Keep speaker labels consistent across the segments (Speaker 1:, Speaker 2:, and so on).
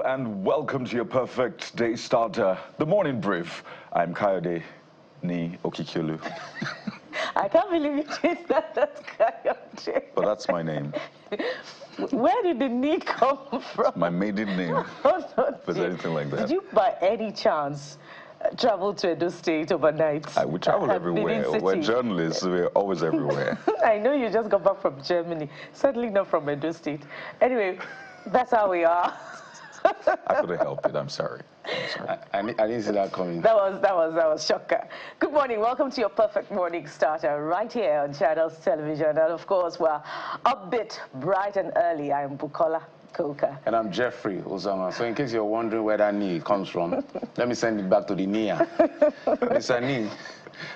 Speaker 1: and welcome to your perfect day starter, the morning brief. I'm Kayode Ni Okikulu.
Speaker 2: I can't believe you changed that. That's Kayode.
Speaker 1: But that's my name.
Speaker 2: Where did the Ni come from?
Speaker 1: My maiden name. If there's anything like that.
Speaker 2: Did you, by any chance, travel to Edo State overnight?
Speaker 1: We travel everywhere. We're journalists. We're always everywhere.
Speaker 2: I know you just got back from Germany. Certainly not from Edo State. Anyway, that's how we are.
Speaker 1: I couldn't help it. I'm sorry.
Speaker 3: I didn't see that coming.
Speaker 2: That was shocker. Good morning. Welcome to your perfect morning starter right here on Channels Television. And of course, we're upbeat, bright and early. I'm Bukola Koka.
Speaker 3: And I'm Jeffrey Ozama. So in case you're wondering where that knee comes from, let me send it back to the Nia. Mr. Knee.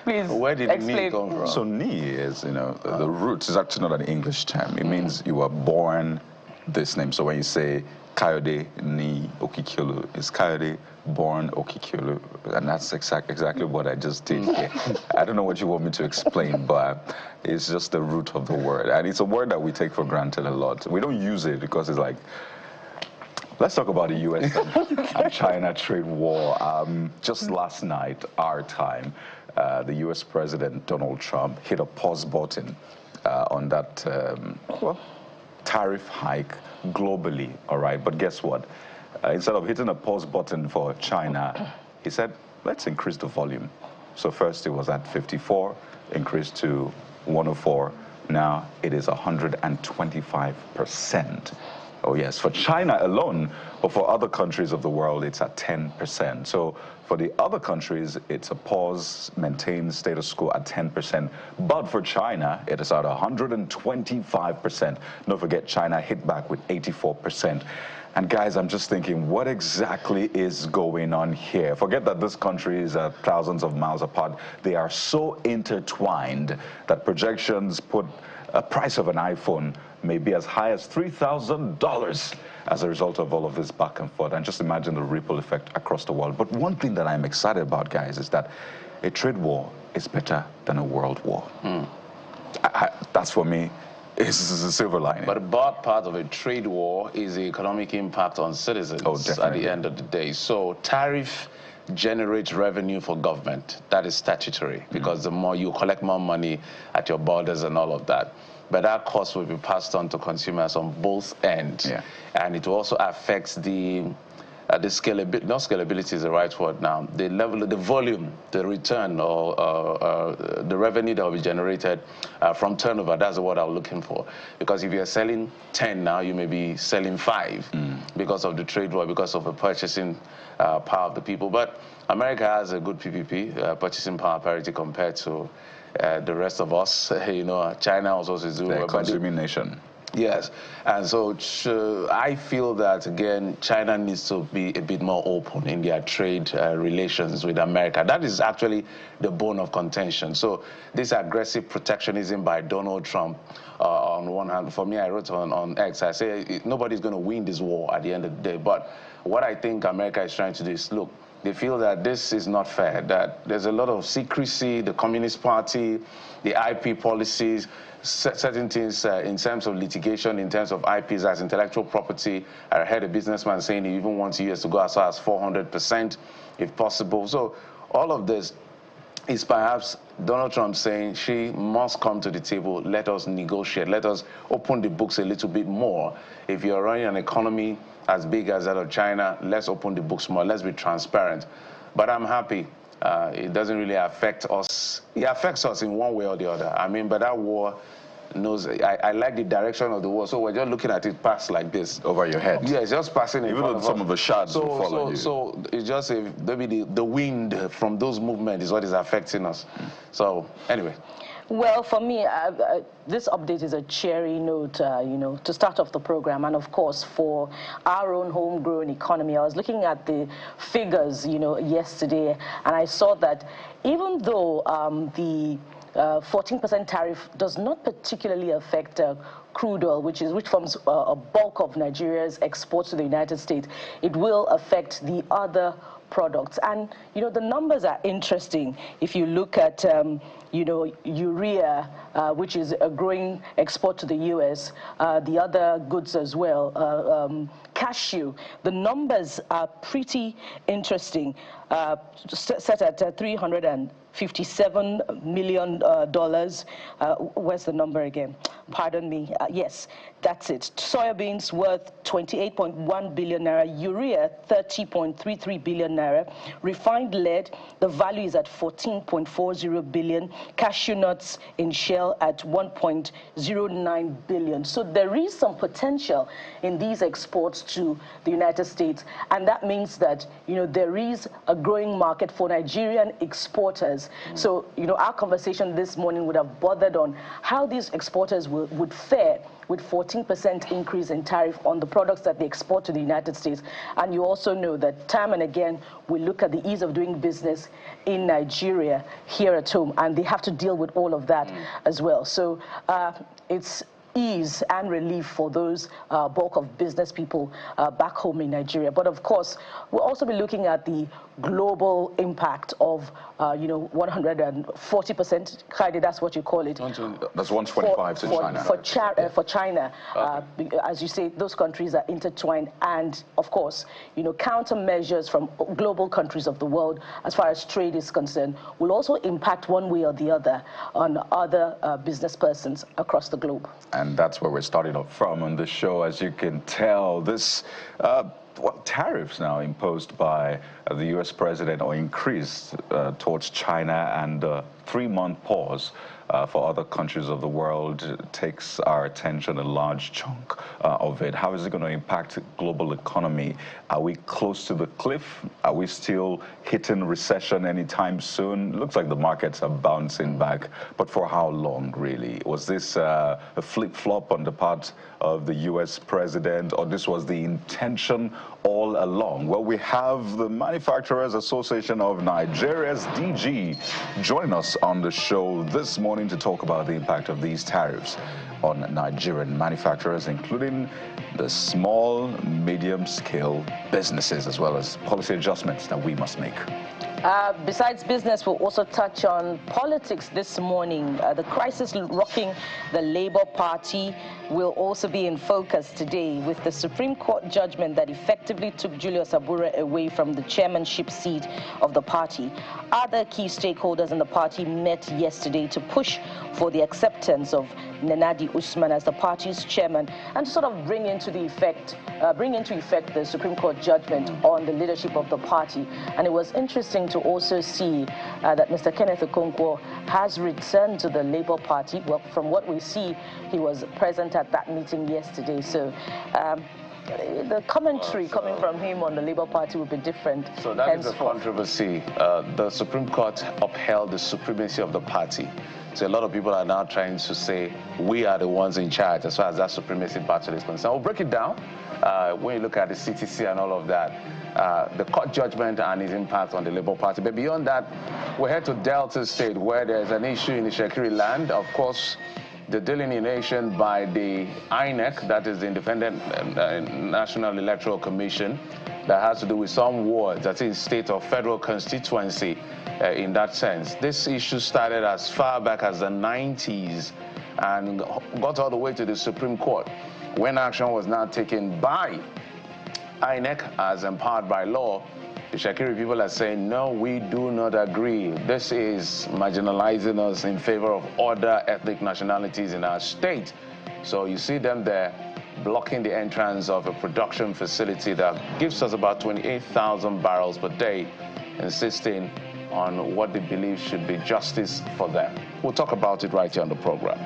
Speaker 2: Please
Speaker 3: where did
Speaker 2: explain.
Speaker 3: the knee come from?
Speaker 1: So knee is, the root is actually not an English term. It means you were born this name. So when you say Kayode Ni Okikulu, it's Kayode born Okikulu, and that's exactly what I just did here. I don't know what you want me to explain, but it's just the root of the word, and it's a word that we take for granted a lot. We don't use it because it's like, let's talk about the U.S. and China trade war. Just last night, our time, the U.S. President Donald Trump hit a pause button on that tariff hike globally, all right? But guess what? Instead of hitting a pause button for China, he said, let's increase the volume. So first it was at 54, increased to 104. Now it is 125%. Oh yes, for China alone, or for other countries of the world, it's at 10%. So for the other countries, it's a pause, maintain status quo at 10%. But for China, it is at 125%. Don't forget, China hit back with 84%. And guys, I'm just thinking, what exactly is going on here? Forget that this country is thousands of miles apart. They are so intertwined that projections put a price of an iPhone may be as high as $3,000 as a result of all of this back and forth. And just imagine the ripple effect across the world. But one thing that I'm excited about, guys, is that a trade war is better than a world war. That's for me. It's a silver lining.
Speaker 3: But a bad part of a trade war is the economic impact on citizens at the end of the day. So tariff generates revenue for government. That is statutory, because the more you collect more money at your borders and all of that. But that cost will be passed on to consumers on both ends. Yeah. And it also affects the scalability, not scalability is the right word now, the level of the volume, the return, or the revenue that will be generated from turnover. That's the word I'm looking for. Because if you're selling 10 now, you may be selling 5 because of the trade war, because of the purchasing power of the people. But America has a good PPP, purchasing power parity, compared to the rest of us. China also is doing
Speaker 1: a consuming nation.
Speaker 3: Yes, and so I feel that, again, China needs to be a bit more open in their trade relations with America. That is actually the bone of contention. So this aggressive protectionism by Donald Trump, on one hand, for me, I wrote on X, I say nobody's going to win this war at the end of the day. But what I think America is trying to do is, look, they feel that this is not fair, that there's a lot of secrecy, the Communist Party, the IP policies, certain things in terms of litigation, in terms of IPs as intellectual property. I heard a businessman saying he even wants US to go as far as 400% if possible. So all of this is perhaps Donald Trump saying she must come to the table, let us negotiate, let us open the books a little bit more. If you're running an economy as big as that of China, let's open the books more, let's be transparent. But I'm happy. It doesn't really affect us. It affects us in one way or the other. I mean, but that war knows, I like the direction of the war, so we're just looking at it pass like this.
Speaker 1: Over your head.
Speaker 3: Yeah, it's just passing in front of us.
Speaker 1: Some of the shots will follow you.
Speaker 3: So it's just maybe the wind from those movements is what is affecting us. So anyway.
Speaker 2: Well, for me, this update is a cheery note, to start off the program. And of course, for our own homegrown economy, I was looking at the figures, yesterday, and I saw that even though the 14% tariff does not particularly affect crude oil, which forms a bulk of Nigeria's exports to the United States, it will affect the other products. And, you know, the numbers are interesting. If you look at, you know, urea, which is a growing export to the U.S., the other goods as well, cashew, the numbers are pretty interesting, set at $357 million. Where's the number again? Pardon me. Yes, that's it. Soybeans worth 28.1 billion naira. Urea, 30.33 billion naira. Refined lead, the value is at 14.40 billion. Cashew nuts in shell at 1.09 billion. So there is some potential in these exports to the United States, and that means that, you know, there is a growing market for Nigerian exporters. So, you know, our conversation this morning would have bothered on how these exporters would fare with 14% increase in tariff on the products that they export to the United States. And you also know that time and again, we look at the ease of doing business in Nigeria here at home, and they have to deal with all of that as well. So it's ease and relief for those bulk of business people back home in Nigeria. But of course, we'll also be looking at the global impact of, you know, 140%. Heidi, that's what you call it.
Speaker 1: That's 125 to China.
Speaker 2: For China, as you say, those countries are intertwined, and of course, you know, countermeasures from global countries of the world, as far as trade is concerned, will also impact one way or the other on other business persons across the globe.
Speaker 1: And that's where we're starting off from on the show. As you can tell, this tariffs now imposed by the U.S. president, or increased towards China, and a 3-month pause for other countries of the world takes our attention, a large chunk of it. How is it going to impact global economy? Are we close to the cliff? Are we still hitting recession anytime soon? Looks like the markets are bouncing back, but for how long, really? Was this a flip-flop on the part of the U.S. president, or this was the intention all along? Well, we have the Manufacturers Association of Nigeria's DG joining us on the show this morning to talk about the impact of these tariffs on Nigerian manufacturers, including the small, medium-scale businesses, as well as policy adjustments that we must make.
Speaker 2: Besides business, we'll also touch on politics this morning. The crisis rocking the Labour Party will also be in focus today, with the Supreme Court judgment that effectively took Julius Abure away from the chairmanship seat of the party. Other key stakeholders in the party met yesterday to push for the acceptance of Nenadi Usman as the party's chairman, and to sort of bring into effect the Supreme Court judgment on the leadership of the party. And it was interesting to also see that Mr. Kenneth Okonkwo has returned to the Labour Party. Well, from what we see, he was present at that meeting yesterday. So the commentary coming from him on the Labour Party will be different.
Speaker 3: So that is a controversy. The Supreme Court upheld the supremacy of the party. So a lot of people are now trying to say we are the ones in charge as far as that supremacy battle is concerned. We'll break it down when you look at the CTC and all of that, the court judgment and its impact on the Labour Party. But beyond that, we're headed to Delta State, where there's an issue in the Shekiri land. Of course, the delineation by the INEC, that is the Independent National Electoral Commission, that has to do with some wards, that is state or federal constituency in that sense. This issue started as far back as the 90s and got all the way to the Supreme Court, when action was now taken by INEC as empowered by law. The Shekiri people are saying, no, we do not agree. This is marginalizing us in favor of other ethnic nationalities in our state. So you see them there blocking the entrance of a production facility that gives us about 28,000 barrels per day, insisting on what they believe should be justice for them. We'll talk about it right here on the program.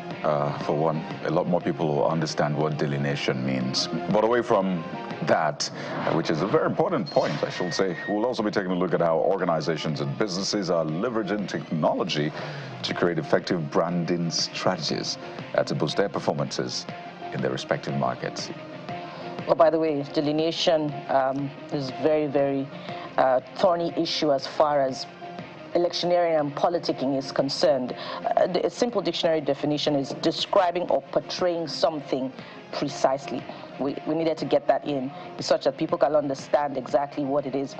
Speaker 1: For one, a lot more people will understand what delineation means. But away from that, which is a very important point, I should say, we'll also be taking a look at how organizations and businesses are leveraging technology to create effective branding strategies to boost their performances in their respective markets.
Speaker 2: Well, by the way, delineation is very, very thorny issue as far as electioneering and politicking is concerned. A simple dictionary definition is describing or portraying something precisely. We needed to get that in, such that people can understand exactly what it is.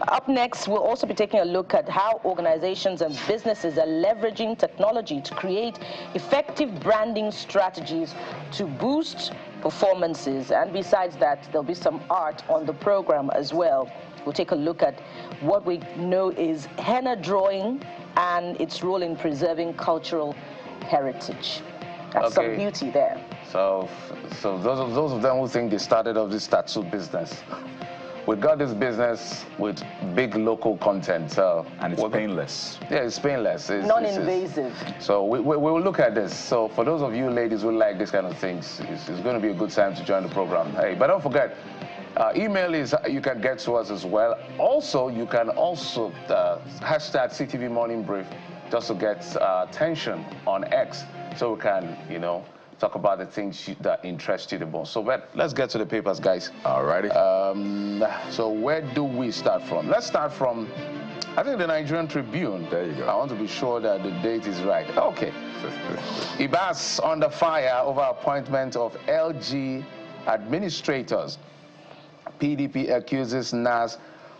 Speaker 2: Up next, we'll also be taking a look at how organizations and businesses are leveraging technology to create effective branding strategies to boost performances. And besides that, there'll be some art on the program as well. We'll take a look at what we know is henna drawing and its role in preserving cultural heritage. That's some beauty there.
Speaker 3: So those of them who think they started off this tattoo business, we got this business with big local content.
Speaker 1: And it's painless.
Speaker 3: Yeah, it's painless.
Speaker 2: Non-invasive.
Speaker 3: So we will look at this. So for those of you ladies who like this kind of things, it's going to be a good time to join the program. Hey, but don't forget, email is, you can get to us as well. Also, you can also hashtag CTV Morning Brief just to get attention on X, so we can, you know, talk about the things that interest you the most. So let's get to the papers, guys.
Speaker 1: All righty.
Speaker 3: So where do we start from? Let's start from, I think, the Nigerian Tribune.
Speaker 1: There you go.
Speaker 3: I want to be sure that the date is right. Okay. Ibas under fire over appointment of LG administrators. PDP accuses NAS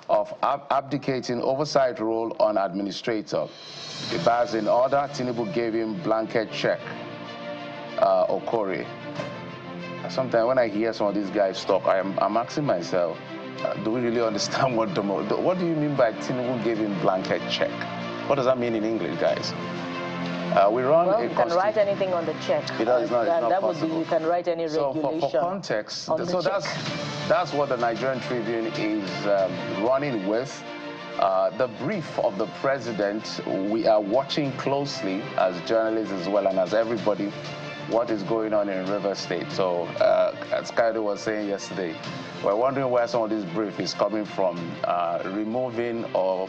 Speaker 3: of abdicating oversight role on administrator. Ibas in order, Tinubu gave him blanket check. Okori. Sometimes when I hear some of these guys talk, I'm asking myself, do we really understand what do you mean by Tinubu gave him blanket check? What does that mean in English, guys? We run
Speaker 2: well, you can write anything on the check.
Speaker 3: It's not
Speaker 2: that
Speaker 3: possible.
Speaker 2: Would be, you can write any regulation.
Speaker 3: So for context, so that's what the Nigerian Tribune is running with. The brief of the president, we are watching closely as journalists as well and as everybody what is going on in River State. So as Kaido was saying yesterday, we're wondering where some of this brief is coming from, removing or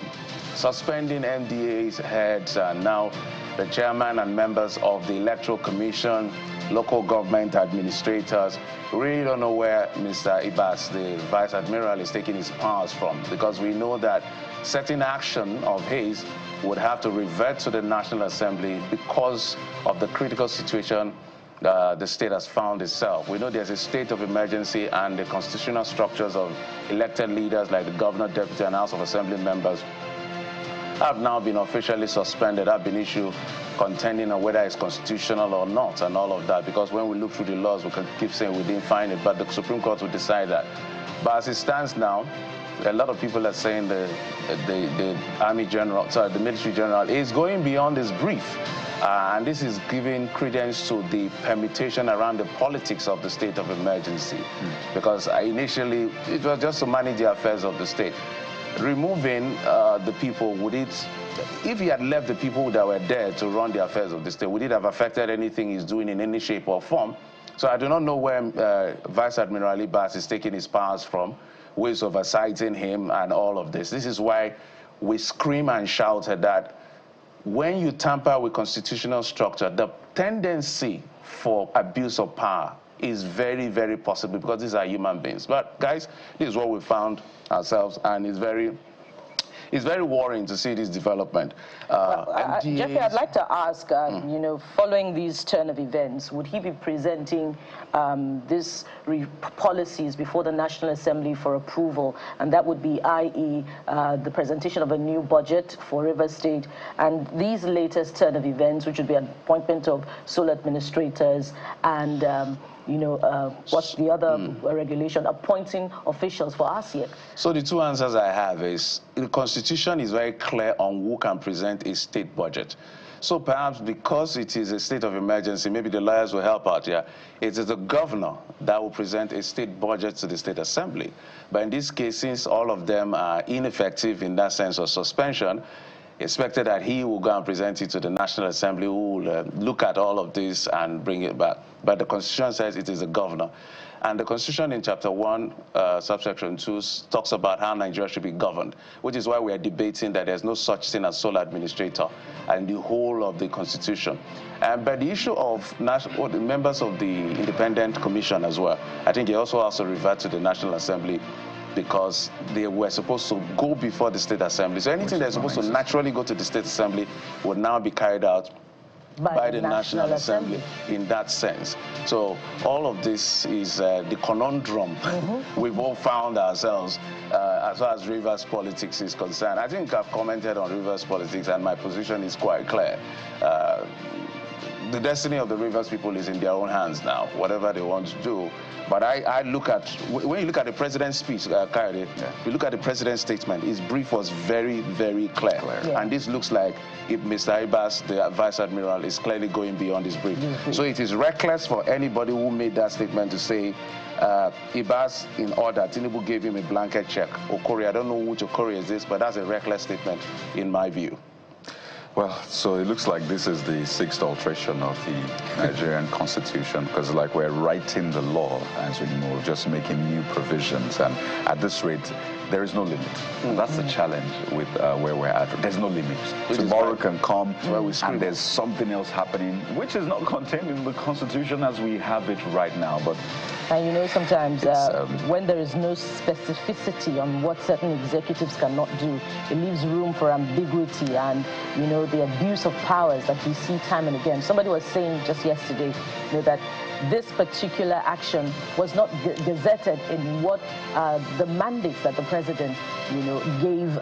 Speaker 3: suspending MDA's heads, and now the chairman and members of the Electoral Commission, local government administrators. We really don't know where Mr. Ibas, the Vice Admiral, is taking his powers from, because we know that certain action of his would have to revert to the National Assembly because of the critical situation the state has found itself. We know there's a state of emergency, and the constitutional structures of elected leaders like the governor, deputy, and House of Assembly members have now been officially suspended, have been issued contending on whether it's constitutional or not, and all of that, because when we look through the laws, we can keep saying we didn't find it, but the Supreme Court will decide that. But as it stands now, a lot of people are saying the Army General, sorry, the Military General is going beyond this brief. And this is giving credence to the permutation around the politics of the state of emergency. Because initially, it was just to manage the affairs of the state. Removing the people, if he had left the people that were there to run the affairs of the state, would it have affected anything he's doing in any shape or form? So I do not know where Vice Admiral Ibas is taking his powers from, who is oversighting him and all of this. This is why we scream and shout at that. When you tamper with constitutional structure, the tendency for abuse of power is very, very possible, because these are human beings. But guys, this is what we found ourselves, and it's very worrying to see this development.
Speaker 2: Jeffrey, I'd like to ask, you know, following these turn of events, would he be presenting these policies before the National Assembly for approval? And that would be, i.e., the presentation of a new budget for River State, and these latest turn of events, which would be an appointment of sole administrators and you know, what's the other regulation, appointing officials for ASIC?
Speaker 3: So the two answers I have is, the Constitution is very clear on who can present a state budget. So perhaps because it is a state of emergency, maybe the lawyers will help out here. It is the governor that will present a state budget to the State Assembly. But in this case, since all of them are ineffective in that sense of suspension, expected that he will go and present it to the National Assembly, who will look at all of this and bring it back. But the Constitution says it is the governor. And the Constitution in Chapter 1, subsection 2, talks about how Nigeria should be governed, which is why we are debating that there's no such thing as sole administrator and the whole of the Constitution. But the issue of the members of the Independent Commission as well, I think he also has to revert to the National Assembly, because they were supposed to go before the State Assembly. So anything that's supposed to naturally go to the State Assembly would now be carried out by the National Assembly in that sense. So all of this is the conundrum we've all found ourselves as far as Rivers politics is concerned. I think I've commented on Rivers politics, and my position is quite clear. The destiny of the Rivers people is in their own hands now, whatever they want to do. But I look at, when you look at the president's speech, Kayode, you look at the president's statement, his brief was very, very clear. Yeah. And this looks like if Mr. Ibas, the Vice Admiral, is clearly going beyond his brief. So it is reckless for anybody who made that statement to say, Ibas, in order, Tinubu gave him a blanket check. Okori, I don't know which Okori is this, but that's a reckless statement in my view.
Speaker 1: Well, so it looks like this is the 6th alteration of the Nigerian constitution, because like we're writing the law as we move, just making new provisions, and at this rate, there is no limit. That's the challenge with where we're at. There's no limit. Tomorrow can come and there's something else happening, which is not contained in the constitution as we have it right now. But
Speaker 2: and you know, sometimes when there is no specificity on what certain executives cannot do, it leaves room for ambiguity and, you know, the abuse of powers that we see time and again. Somebody was saying just yesterday, you know, that this particular action was not gazetted in what the mandates that the president, you know, gave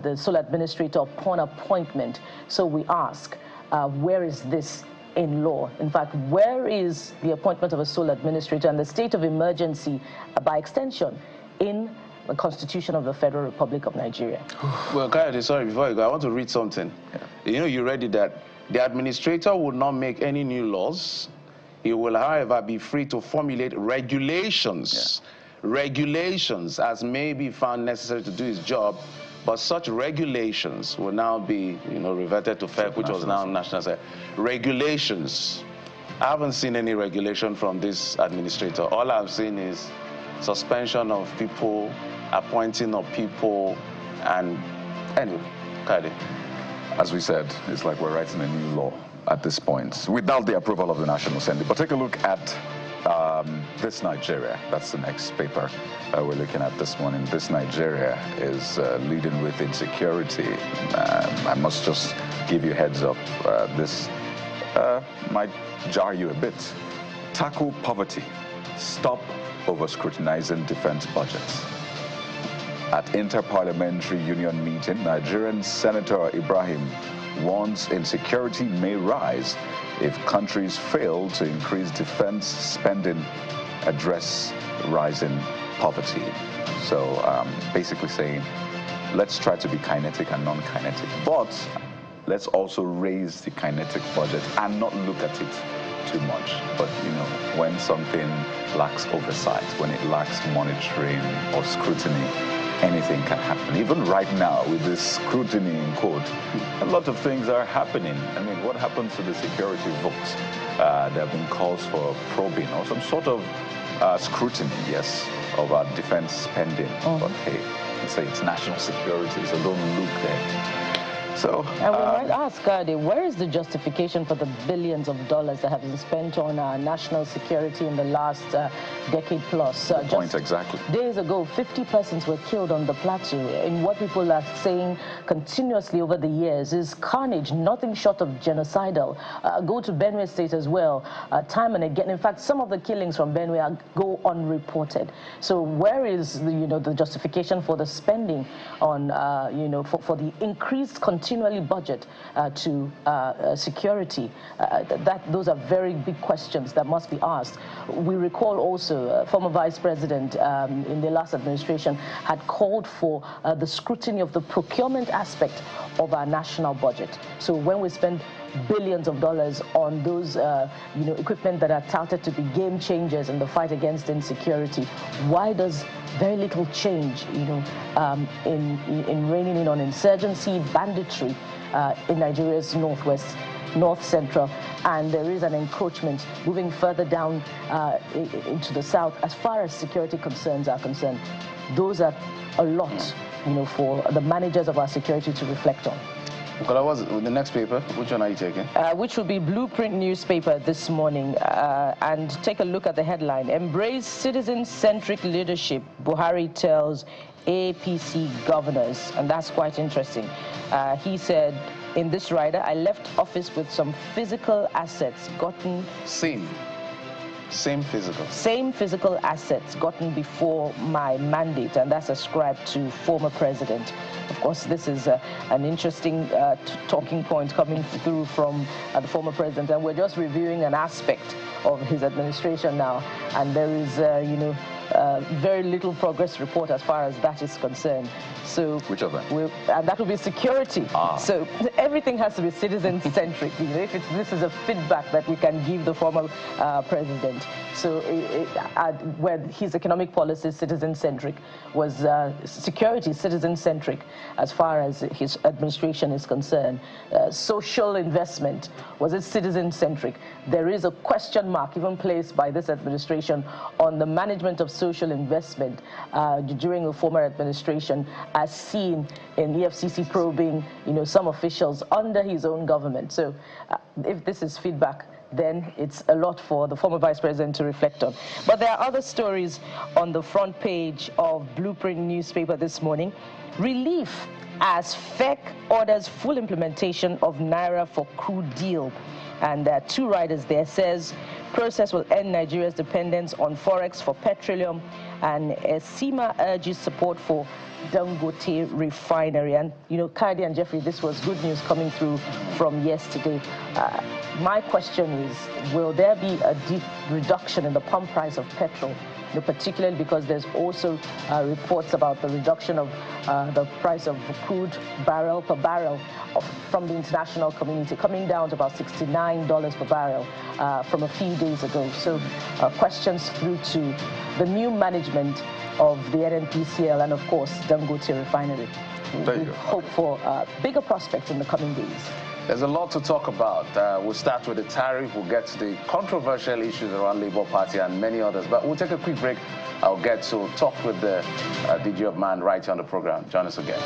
Speaker 2: the sole administrator upon appointment. So we ask, where is this in law? In fact, where is the appointment of a sole administrator and the state of emergency, by extension, in the Constitution of the Federal Republic of Nigeria?
Speaker 3: Well, Kayode, sorry, before you go, I want to read something. You know, you read it that the administrator would not make any new laws. He will, however, be free to formulate regulations, regulations as may be found necessary to do his job. But such regulations will now be, you know, reverted to FEC, which was now national. Regulations. I haven't seen any regulation from this administrator. All I've seen is suspension of people, appointing of people, and anyway, Kayode.
Speaker 1: As we said, it's like we're writing a new law at this point, without the approval of the National Assembly. But take a look at this Nigeria. That's the next paper we're looking at this morning. This Nigeria is leading with insecurity. I must just give you a heads up. This might jar you a bit. Tackle poverty. Stop over-scrutinizing defense budgets. At Inter-Parliamentary Union meeting, Nigerian Senator Ibrahim warns insecurity may rise if countries fail to increase defense spending, address rising poverty. So basically saying, let's try to be kinetic and non-kinetic, but let's also raise the kinetic budget and not look at it too much. But you know, when something lacks oversight, when it lacks monitoring or scrutiny, anything can happen. Even right now, with this scrutiny in quote, a lot of things are happening. I mean, what happens to the security votes? There have been calls for probing or some sort of scrutiny, yes, of our defense spending. But hey, you say it's national security, so don't look there. So,
Speaker 2: and we might ask, where is the justification for the billions of dollars that have been spent on national security in the last decade plus?
Speaker 1: Point exactly.
Speaker 2: Days ago, 50 persons were killed on the plateau. And what people are saying continuously over the years is carnage, nothing short of genocidal. Go to Benue State as well, time and again. In fact, some of the killings from Benue go unreported. So where is the justification for the spending on for the increased continually budget to security? Those are very big questions that must be asked. We recall also former Vice President in the last administration had called for the scrutiny of the procurement aspect of our national budget. So when we spend billions of dollars on those equipment that are touted to be game changers in the fight against insecurity, why does very little change in reining in on insurgency, banditry in Nigeria's northwest, north central, and there is an encroachment moving further down into the south as far as security concerns are concerned? Those are a lot for the managers of our security to reflect on.
Speaker 3: The next paper, which one are you taking?
Speaker 2: Which will be Blueprint newspaper this morning. And take a look at the headline. Embrace citizen-centric leadership, Buhari tells APC governors. And that's quite interesting. He said in this rider. I left office with some physical assets gotten.
Speaker 3: Same physical.
Speaker 2: Same physical assets gotten before my mandate, and that's ascribed to former president. Of course, this is an interesting talking point coming through from the former president, and we're just reviewing an aspect of his administration now, and there is, very little progress report as far as that is concerned. So
Speaker 1: which of them?
Speaker 2: And that will be security. So everything has to be citizen-centric. If this is a feedback that we can give the former president. So where his economic policy citizen-centric was security citizen-centric as far as his administration is concerned. Social investment, was it citizen-centric? There is a question mark even placed by this administration on the management of social investment during the former administration, as seen in EFCC probing, some officials under his own government. So if this is feedback, then it's a lot for the former vice president to reflect on. But there are other stories on the front page of Blueprint newspaper this morning. Relief as FEC orders full implementation of Naira for crude deal. And there are two riders there. Says process will end Nigeria's dependence on forex for petroleum, and SEMA urges support for Dangote refinery. And Kadi and Jeffrey, this was good news coming through from yesterday. My question is, will there be a deep reduction in the pump price of petrol? Particularly because there's also reports about the reduction of the price of crude barrel per barrel from the international community, coming down to about $69 per barrel from a few days ago. So questions through to the new management of the NNPCL and, of course, Dangote refinery. We hope for bigger prospects in the coming days.
Speaker 3: There's a lot to talk about. We'll start with the tariff. We'll get to the controversial issues around Labour Party and many others. But we'll take a quick break. I'll get to talk with the DG of Man right here on the program. Join us again.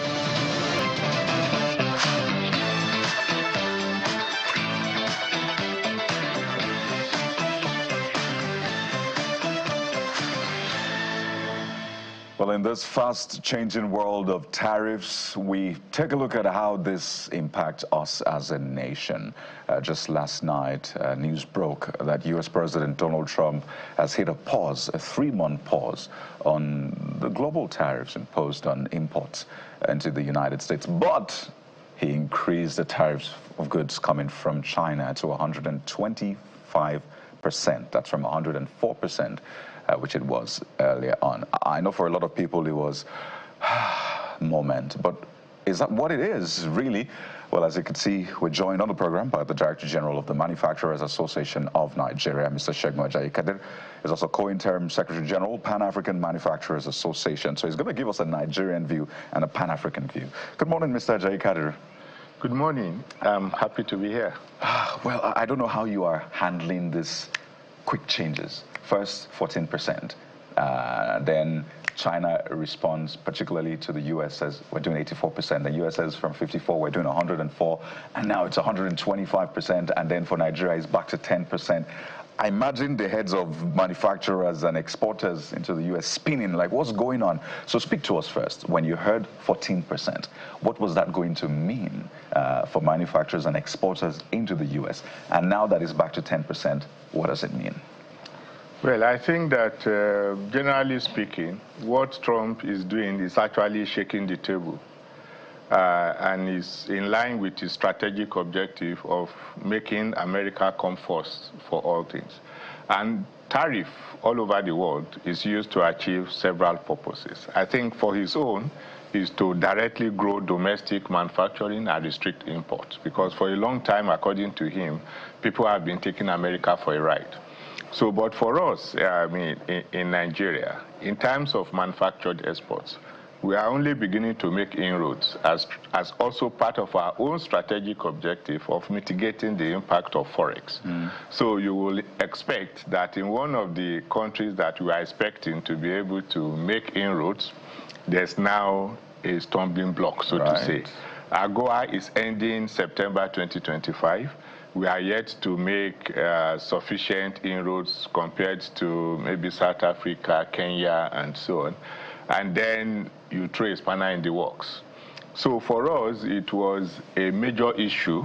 Speaker 1: Well, in this fast-changing world of tariffs, we take a look at how this impacts us as a nation. Just last night, news broke that U.S. President Donald Trump has hit a pause, a 3-month pause, on the global tariffs imposed on imports into the United States. But he increased the tariffs of goods coming from China to 125%. That's from 104%. Which it was earlier on. I know for a lot of people it was moment, but is that what it is, really? Well, as you can see, we're joined on the program by the Director General of the Manufacturers Association of Nigeria, Mr. Segun Ajayi-Kadir. He's also co-interim Secretary General, Pan-African Manufacturers Association. So he's going to give us a Nigerian view and a Pan-African view. Good morning, Mr. Ajayi-Kadir.
Speaker 4: Good morning. I'm happy to be here.
Speaker 1: Well, I don't know how you are handling these quick changes. First, 14%. Then China responds, particularly to the U.S., says we're doing 84%. The U.S. says from 54, we're doing 104. And now it's 125%. And then for Nigeria, it's back to 10%. I imagine the heads of manufacturers and exporters into the U.S. spinning, like, what's going on? So speak to us first. When you heard 14%, what was that going to mean for manufacturers and exporters into the U.S.? And now that it's back to 10%, what does it mean?
Speaker 4: Well, I think that generally speaking, what Trump is doing is actually shaking the table and is in line with his strategic objective of making America come first for all things. And tariff all over the world is used to achieve several purposes. I think for his own is to directly grow domestic manufacturing and restrict imports, because for a long time, according to him, people have been taking America for a ride. So, but for us, in Nigeria, in terms of manufactured exports, we are only beginning to make inroads as also part of our own strategic objective of mitigating the impact of forex. So you will expect that in one of the countries that we are expecting to be able to make inroads, there's now a stumbling block, so to say. AGOA is ending September 2025. We are yet to make sufficient inroads compared to maybe South Africa, Kenya, and so on. And then you throw a spanner in the works. So for us, it was a major issue.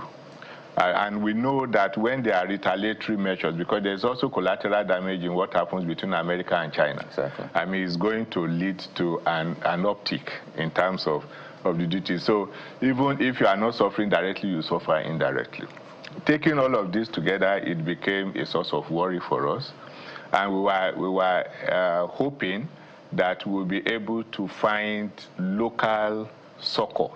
Speaker 4: And we know that when there are retaliatory measures, because there's also collateral damage in what happens between America and China.
Speaker 1: Exactly.
Speaker 4: I mean, it's going to lead to an uptick in terms of the duty. So even if you are not suffering directly, you suffer indirectly. Taking all of this together, it became a source of worry for us. And we were hoping that we'll be able to find local succor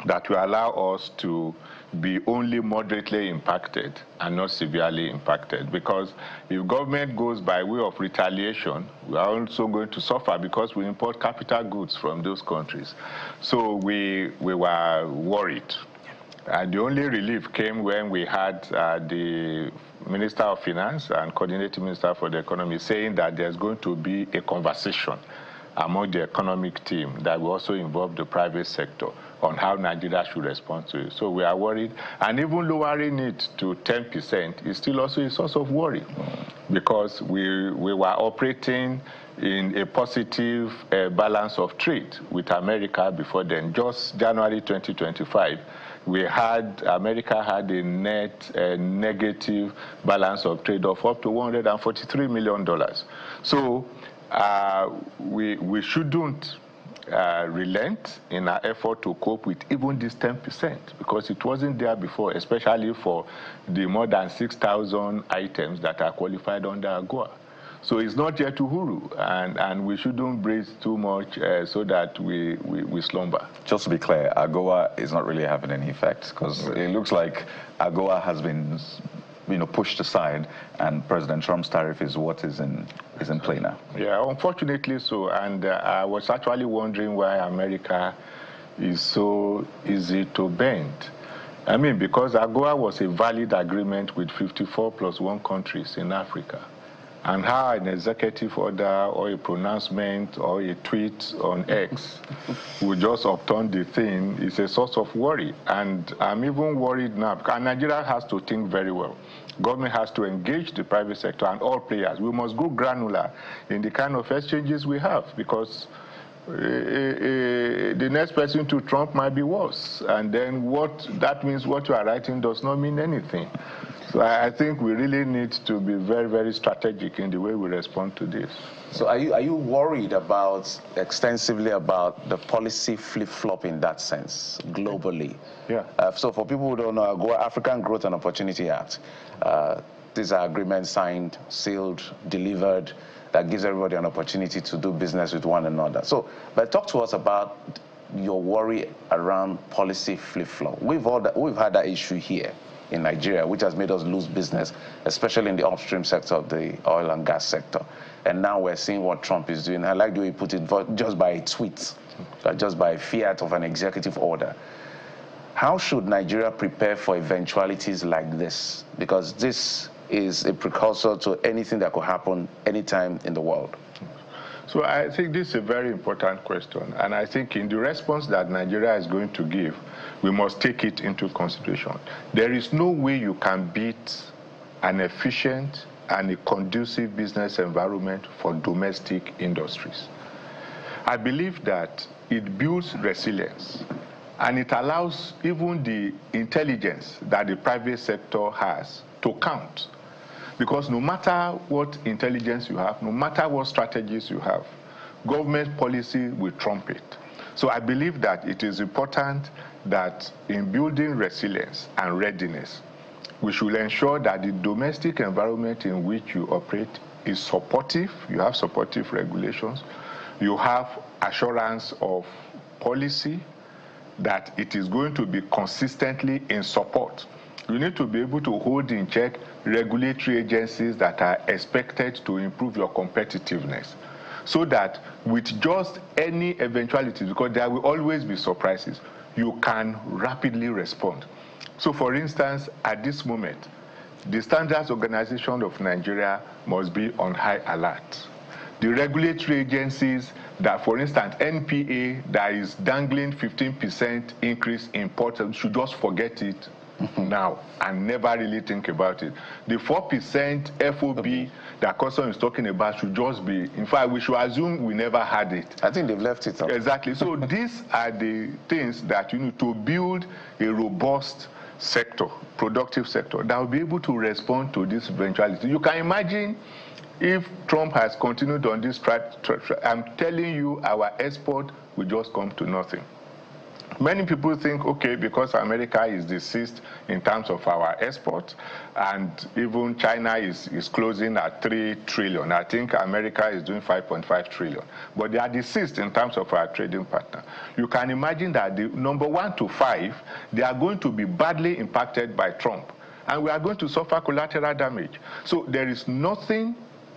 Speaker 4: that will allow us to be only moderately impacted and not severely impacted. Because if government goes by way of retaliation, we are also going to suffer because we import capital goods from those countries. So we were worried. And the only relief came when we had the Minister of Finance and Coordinating Minister for the Economy saying that there's going to be a conversation among the economic team that will also involve the private sector on how Nigeria should respond to it. So we are worried. And even lowering it to 10% is still also a source of worry because we were operating in a positive balance of trade with America before then. Just January 2025, America had a net negative balance of trade of up to $143 million. So we shouldn't relent in our effort to cope with even this 10% because it wasn't there before, especially for the more than 6,000 items that are qualified under AGOA. So it's not yet uhuru, and we shouldn't breathe too much so that we slumber.
Speaker 1: Just to be clear, AGOA is not really having any effect because it looks like AGOA has been pushed aside, and President Trump's tariff is what is in play now.
Speaker 4: Yeah, unfortunately so. And I was actually wondering why America is so easy to bend. I mean, because AGOA was a valid agreement with 54 plus 1 countries in Africa. And how an executive order or a pronouncement or a tweet on X would just upturn the thing is a source of worry. And I'm even worried now because Nigeria has to think very well. Government has to engage the private sector and all players. We must go granular in the kind of exchanges we have because the next person to Trump might be worse. And then that means what you are writing does not mean anything. So I think we really need to be very, very strategic in the way we respond to this.
Speaker 3: So are you worried extensively about the policy flip-flop in that sense, globally?
Speaker 4: Yeah.
Speaker 3: So for people who don't know, AGOA, African Growth and Opportunity Act, these are agreements signed, sealed, delivered, that gives everybody an opportunity to do business with one another. So, but talk to us about your worry around policy flip-flop. We've had that issue here in Nigeria, which has made us lose business, especially in the upstream sector of the oil and gas sector. And now we're seeing what Trump is doing. I like the way he put it, just by a tweet, just by a fiat of an executive order. How should Nigeria prepare for eventualities like this? Because this is a precursor to anything that could happen anytime in the world.
Speaker 4: So I think this is a very important question. And I think in the response that Nigeria is going to give, we must take it into consideration. There is no way you can beat an efficient and a conducive business environment for domestic industries. I believe that it builds resilience and it allows even the intelligence that the private sector has to count. Because no matter what intelligence you have, no matter what strategies you have, government policy will trump it. So I believe that it is important that in building resilience and readiness, we should ensure that the domestic environment in which you operate is supportive, you have supportive regulations, you have assurance of policy, that it is going to be consistently in support. You need to be able to hold in check regulatory agencies that are expected to improve your competitiveness so that with just any eventuality, because there will always be surprises, you can rapidly respond. So for instance, at this moment, the Standards Organization of Nigeria must be on high alert. The regulatory agencies that, for instance, NPA that is dangling 15% increase in imports should just forget it now and never really think about it. The 4% FOB that Custom is talking about should just be, in fact, we should assume we never had it.
Speaker 3: I think they've left it up.
Speaker 4: Exactly. So these are the things that you need to build a robust sector, productive sector, that will be able to respond to this eventuality. You can imagine if Trump has continued on this track, I'm telling you, our export will just come to nothing. Many people think, okay, because America is deceased in terms of our export, and even China is closing at 3 trillion. I think America is doing 5.5 trillion. But they are deceased in terms of our trading partner. You can imagine that the number 1 to 5, they are going to be badly impacted by Trump. And we are going to suffer collateral damage. So there is nothing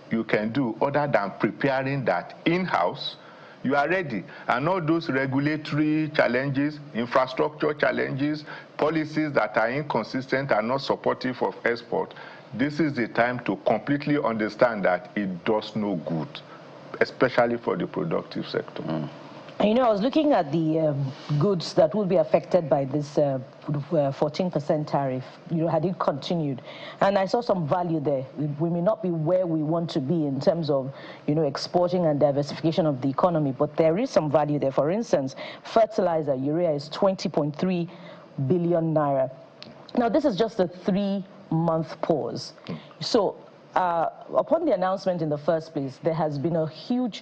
Speaker 4: you can do other than preparing that in-house. You are ready. And all those regulatory challenges, infrastructure challenges, policies that are inconsistent and not supportive of export, this is the time to completely understand that it does no good, especially for the productive sector.
Speaker 2: You know, I was looking at the goods that will be affected by this 14% tariff, you know, had it continued. And I saw some value there. We may not be where we want to be in terms of, you know, exporting and diversification of the economy, but there is some value there. For instance, fertilizer, urea is 20.3 billion naira. Now, this is just a 3-month pause. So upon the announcement in the first place, there has been a huge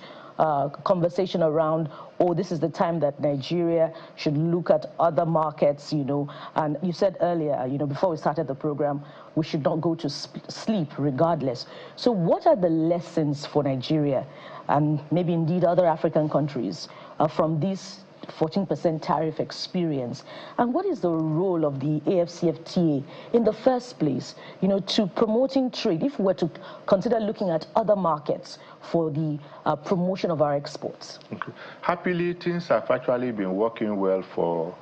Speaker 2: conversation around, oh, this is the time that Nigeria should look at other markets, you know. And you said earlier, you know, before we started the program, we should not go to sleep regardless. So what are the lessons for Nigeria and maybe indeed other African countries from this 14% tariff experience? And what is the role of the AFCFTA in the first place, you know, to promoting trade, if we were to consider looking at other markets for the promotion of our exports?
Speaker 4: Okay. Happily, things have actually been working well for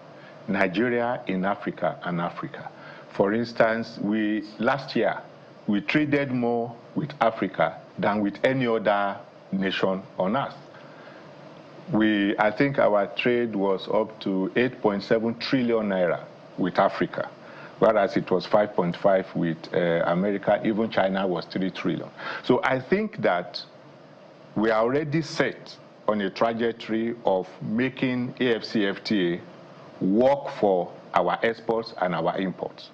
Speaker 4: Nigeria in Africa and Africa. For instance, last year, we traded more with Africa than with any other nation on earth. I think our trade was up to 8.7 trillion naira with Africa, whereas it was 5.5 with America. Even China was 3 trillion. So I think that we are already set on a trajectory of making AFCFTA work for our exports and our imports.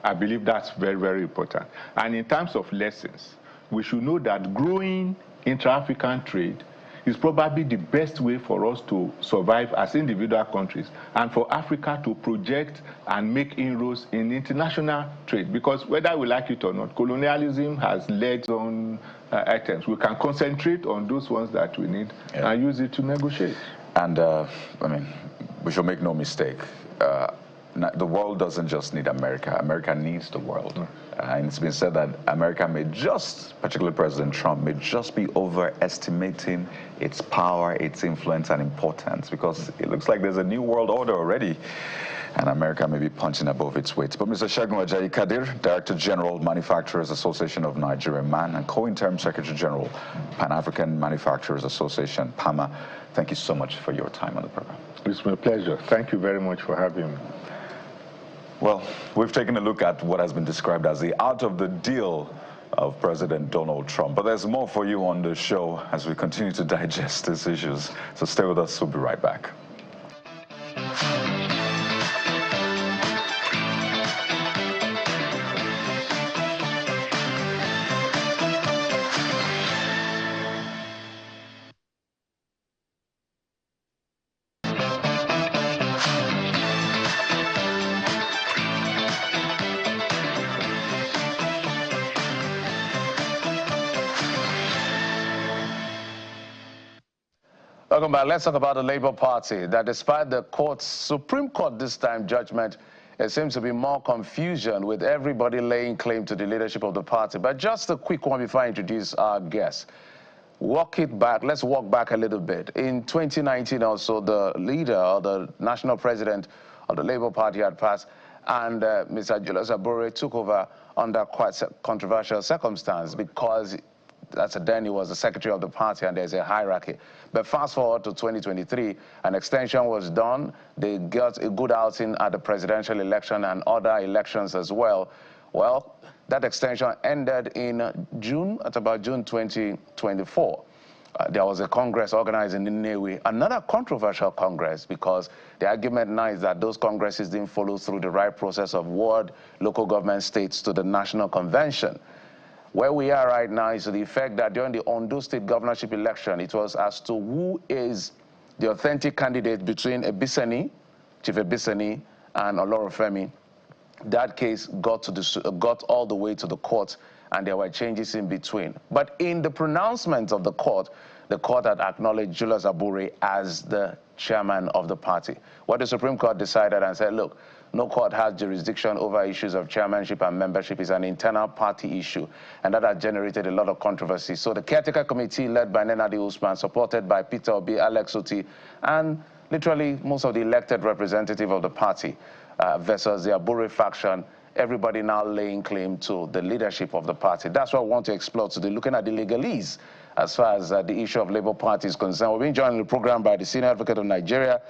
Speaker 4: I believe that's very, very important. And in terms of lessons, we should know that growing intra-African trade is probably the best way for us to survive as individual countries and for Africa to project and make inroads in international trade. Because whether we like it or not, colonialism has led on items. We can concentrate on those ones that we need and use it to negotiate.
Speaker 1: And I mean, we should make no mistake. The world doesn't just need America. America needs the world. And it's been said that America may just, particularly President Trump, may just be overestimating its power, its influence and importance, because it looks like there's a new world order already, and America may be punching above its weight. But Mr. Segun Ajayi Kadir, Director General, Manufacturers Association of Nigeria, MAN, and Co-Interim Secretary General, Pan-African Manufacturers Association, PAMA, thank you so much for your time on the program.
Speaker 4: It's my pleasure. Thank you very much for having me.
Speaker 1: Well, we've taken a look at what has been described as the art of the deal of President Donald Trump. But there's more for you on the show as we continue to digest these issues. So stay with us. We'll be right back.
Speaker 3: Welcome back. Let's talk about the Labour Party, that despite the Supreme Court this time judgment, there seems to be more confusion with everybody laying claim to the leadership of the party. But just a quick one before I introduce our guest. Let's walk back a little bit. In 2019 also, the leader or the national president of the Labour Party had passed, and Mr. Julius Abure took over under quite controversial circumstances because then he was the secretary of the party, and there's a hierarchy. But fast forward to 2023, an extension was done. They got a good outing at the presidential election and other elections as well. Well, that extension ended in June, at about June 2024. There was a congress organized in Nnewi, another controversial congress, because the argument now is that those congresses didn't follow through the right process of ward, local government states to the national convention. Where we are right now is to the effect that during the Ondo state governorship election, it was as to who is the authentic candidate between Ebiseni, Chief Ebiseni, and Olorofemi. That case got all the way to the court, and there were changes in between. But in the pronouncement of the court had acknowledged Julius Abure as the chairman of the party. What the Supreme Court decided and said, look, no court has jurisdiction over issues of chairmanship and membership. Is an internal party issue, and that has generated a lot of controversy. So the caretaker committee, led by Nenadi Usman, supported by Peter Obi, Alex Oti, and literally most of the elected representatives of the party, versus the Abure faction, everybody now laying claim to the leadership of the party. That's what we want to explore today, looking at the legalese as far as the issue of Labour Party is concerned. We're being joined in the program by the Senior Advocate of Nigeria,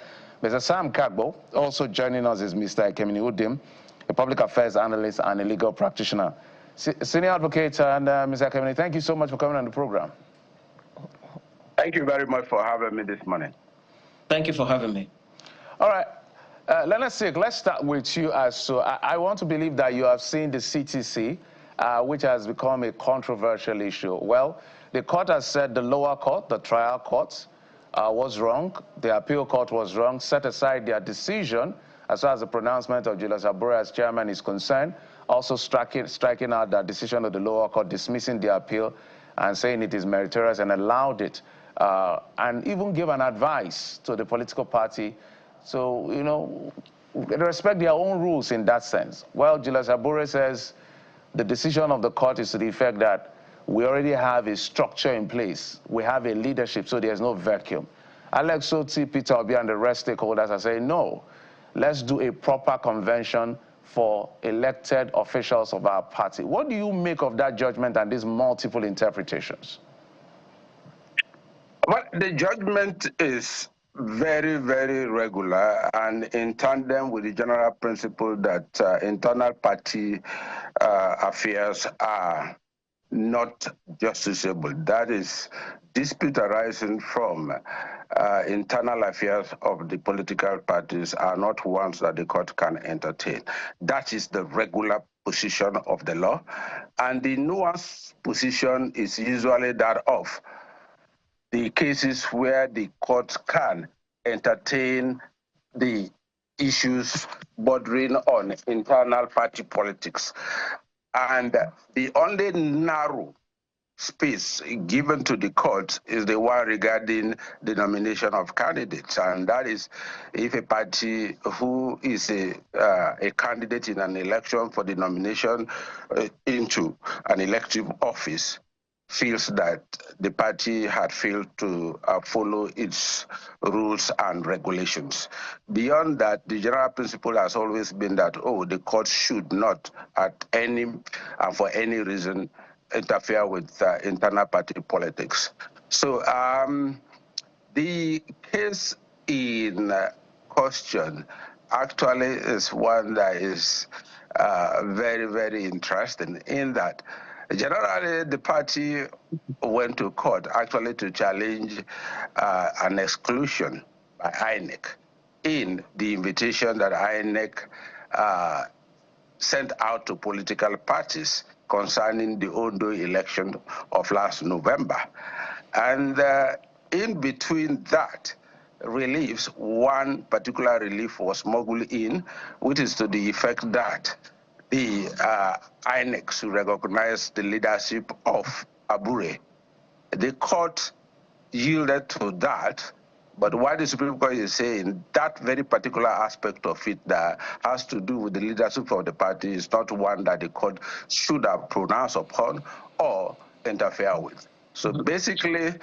Speaker 3: Mr. Sam Kagbo. Also joining us is Mr. Ekemini Udim, a public affairs analyst and a legal practitioner. Senior Advocate and Mr. Ekemini, thank you so much for coming on the program.
Speaker 5: Thank you very much for having me this morning.
Speaker 6: Thank you for having me.
Speaker 3: All right. Let's start with you. I want to believe that you have seen the CTC, which has become a controversial issue. Well, the court has said the lower court, the trial court, was wrong. The appeal court was wrong, set aside their decision as far as the pronouncement of Julius Abure as chairman is concerned, also striking out that decision of the lower court, dismissing the appeal and saying it is meritorious, and allowed it, and even gave an advice to the political party. So, you know, they respect their own rules in that sense. Well, Julius Abure says the decision of the court is to the effect that we already have a structure in place. We have a leadership, so there's no vacuum. Alex Oti, Peter Obi, and the rest stakeholders are saying, no, let's do a proper convention for elected officials of our party. What do you make of that judgment and these multiple interpretations?
Speaker 5: Well, the judgment is very, very regular and in tandem with the general principle that internal party affairs are not justiciable. That is, dispute arising from internal affairs of the political parties are not ones that the court can entertain. That is the regular position of the law, and the nuanced position is usually that of the cases where the court can entertain the issues bordering on internal party politics. And the only narrow space given to the court is the one regarding the nomination of candidates. And that is if a party who is a candidate in an election for the nomination into an elective office feels that the party had failed to follow its rules and regulations. Beyond that, the general principle has always been that, oh, the court should not at any and for any reason interfere with internal party politics. So the case in question actually is one that is very, very interesting in that generally the party went to court actually to challenge an exclusion by INEC in the invitation that INEC sent out to political parties concerning the Ondo election of last November. And in between that reliefs, one particular relief was smuggled in, which is to the effect that the INEC should recognize the leadership of Abure. The court yielded to that, but what the Supreme Court is saying, that very particular aspect of it that has to do with the leadership of the party is not one that the court should have pronounced upon or interfere with. So basically,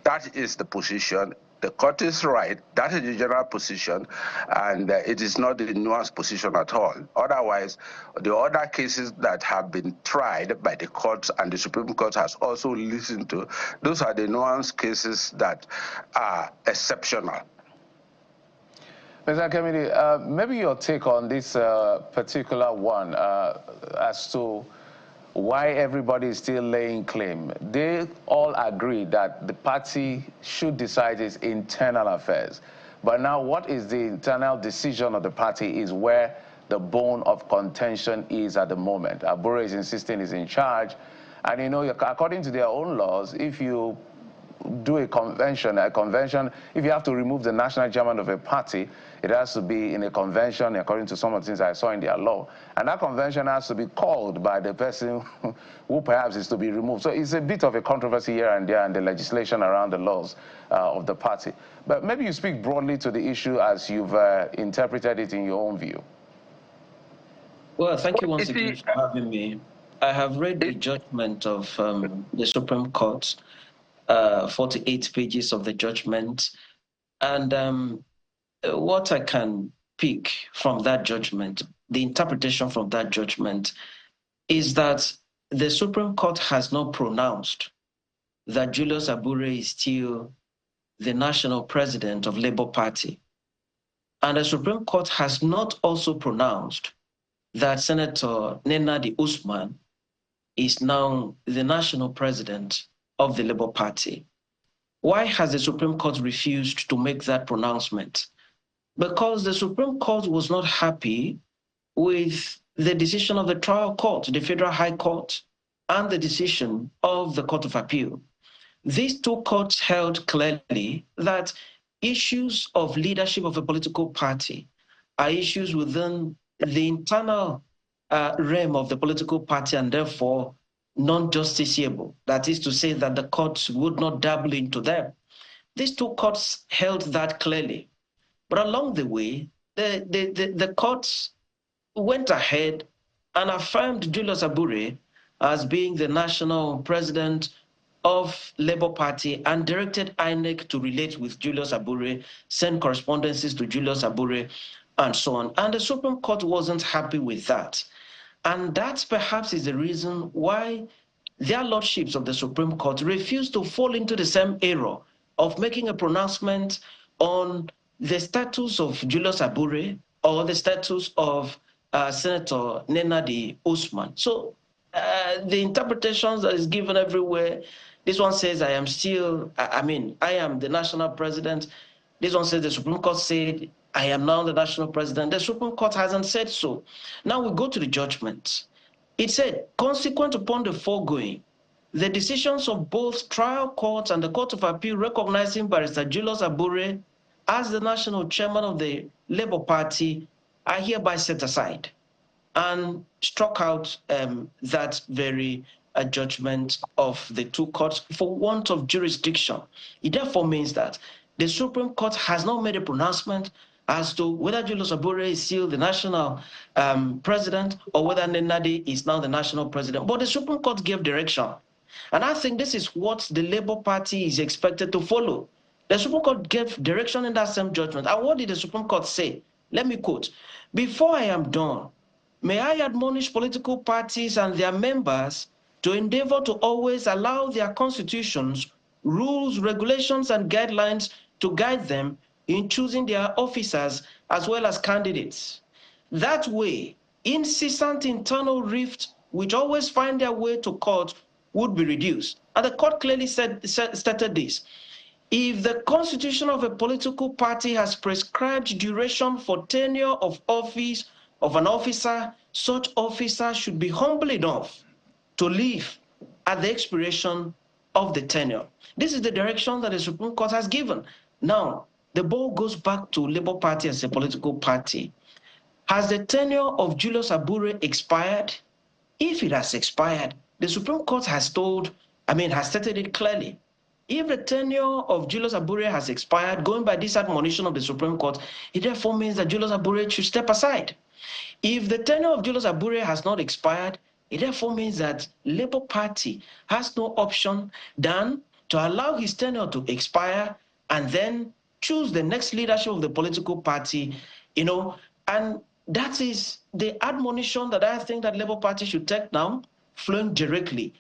Speaker 5: that is the position The court is right. That is the general position, and it is not the nuanced position at all. Otherwise, the other cases that have been tried by the courts and the Supreme Court has also listened to, those are the nuanced cases that are exceptional.
Speaker 3: Mr. Kemidi, maybe your take on this particular one as to why everybody is still laying claim. They all agree that the party should decide its internal affairs. But now what is the internal decision of the party is where the bone of contention is at the moment. Abure is insisting he's in charge. And you know, according to their own laws, if you do a convention, if you have to remove the national chairman of a party, it has to be in a convention according to some of the things I saw in their law. And that convention has to be called by the person who perhaps is to be removed. So it's a bit of a controversy here and there and the legislation around the laws of the party. But maybe you speak broadly to the issue as you've interpreted it in your own view.
Speaker 6: Well, thank you once again for having me. I have read the judgment of the Supreme Court, 48 pages of the judgment, and what I can pick from that judgment, the interpretation from that judgment, is that the Supreme Court has not pronounced that Julius Abure is still the national president of Labour Party. And the Supreme Court has not also pronounced that Senator Nenadi Usman is now the national president of the Labour Party. Why has the Supreme Court refused to make that pronouncement? Because the Supreme Court was not happy with the decision of the trial court, the Federal High Court, and the decision of the Court of Appeal. These two courts held clearly that issues of leadership of a political party are issues within the internal realm of the political party and therefore non-justiciable. That is to say that the courts would not dabble into them. These two courts held that clearly. But along the way, the courts went ahead and affirmed Julius Abure as being the national president of Labour Party and directed INEC to relate with Julius Abure, send correspondences to Julius Abure, and so on. And the Supreme Court wasn't happy with that. And that perhaps is the reason why their lordships of the Supreme Court refused to fall into the same error of making a pronouncement on the status of Julius Abure or the status of Senator Nenadi Usman. So the interpretations that is given everywhere, this one says I am the national president. This one says the Supreme Court said I am now the national president. The Supreme Court hasn't said so. Now we go to the judgment. It said, consequent upon the foregoing, the decisions of both trial courts and the Court of Appeal recognizing Barrister Julius Abure as the national chairman of the Labour Party are hereby set aside, and struck out that very judgment of the two courts for want of jurisdiction. It therefore means that the Supreme Court has not made a pronouncement as to whether Julius Abure is still the national president or whether Nenadi is now the national president. But the Supreme Court gave direction. And I think this is what the Labour Party is expected to follow. The Supreme Court gave direction in that same judgment. And what did the Supreme Court say? Let me quote, "Before I am done, may I admonish political parties and their members to endeavor to always allow their constitutions, rules, regulations, and guidelines to guide them in choosing their officers as well as candidates. That way, incessant internal rifts which always find their way to court would be reduced." And the court clearly stated this. If the constitution of a political party has prescribed duration for tenure of office of an officer, such officer should be humble enough to leave at the expiration of the tenure. This is the direction that the Supreme Court has given. Now, the ball goes back to Labour Party as a political party. Has the tenure of Julius Abure expired? If it has expired, the Supreme Court has stated it clearly. If the tenure of Julius Abure has expired, going by this admonition of the Supreme Court, it therefore means that Julius Abure should step aside. If the tenure of Julius Abure has not expired, it therefore means that Labour Party has no option than to allow his tenure to expire and then choose the next leadership of the political party, and that is the admonition that I think that Labour Party should take now, flowing directly,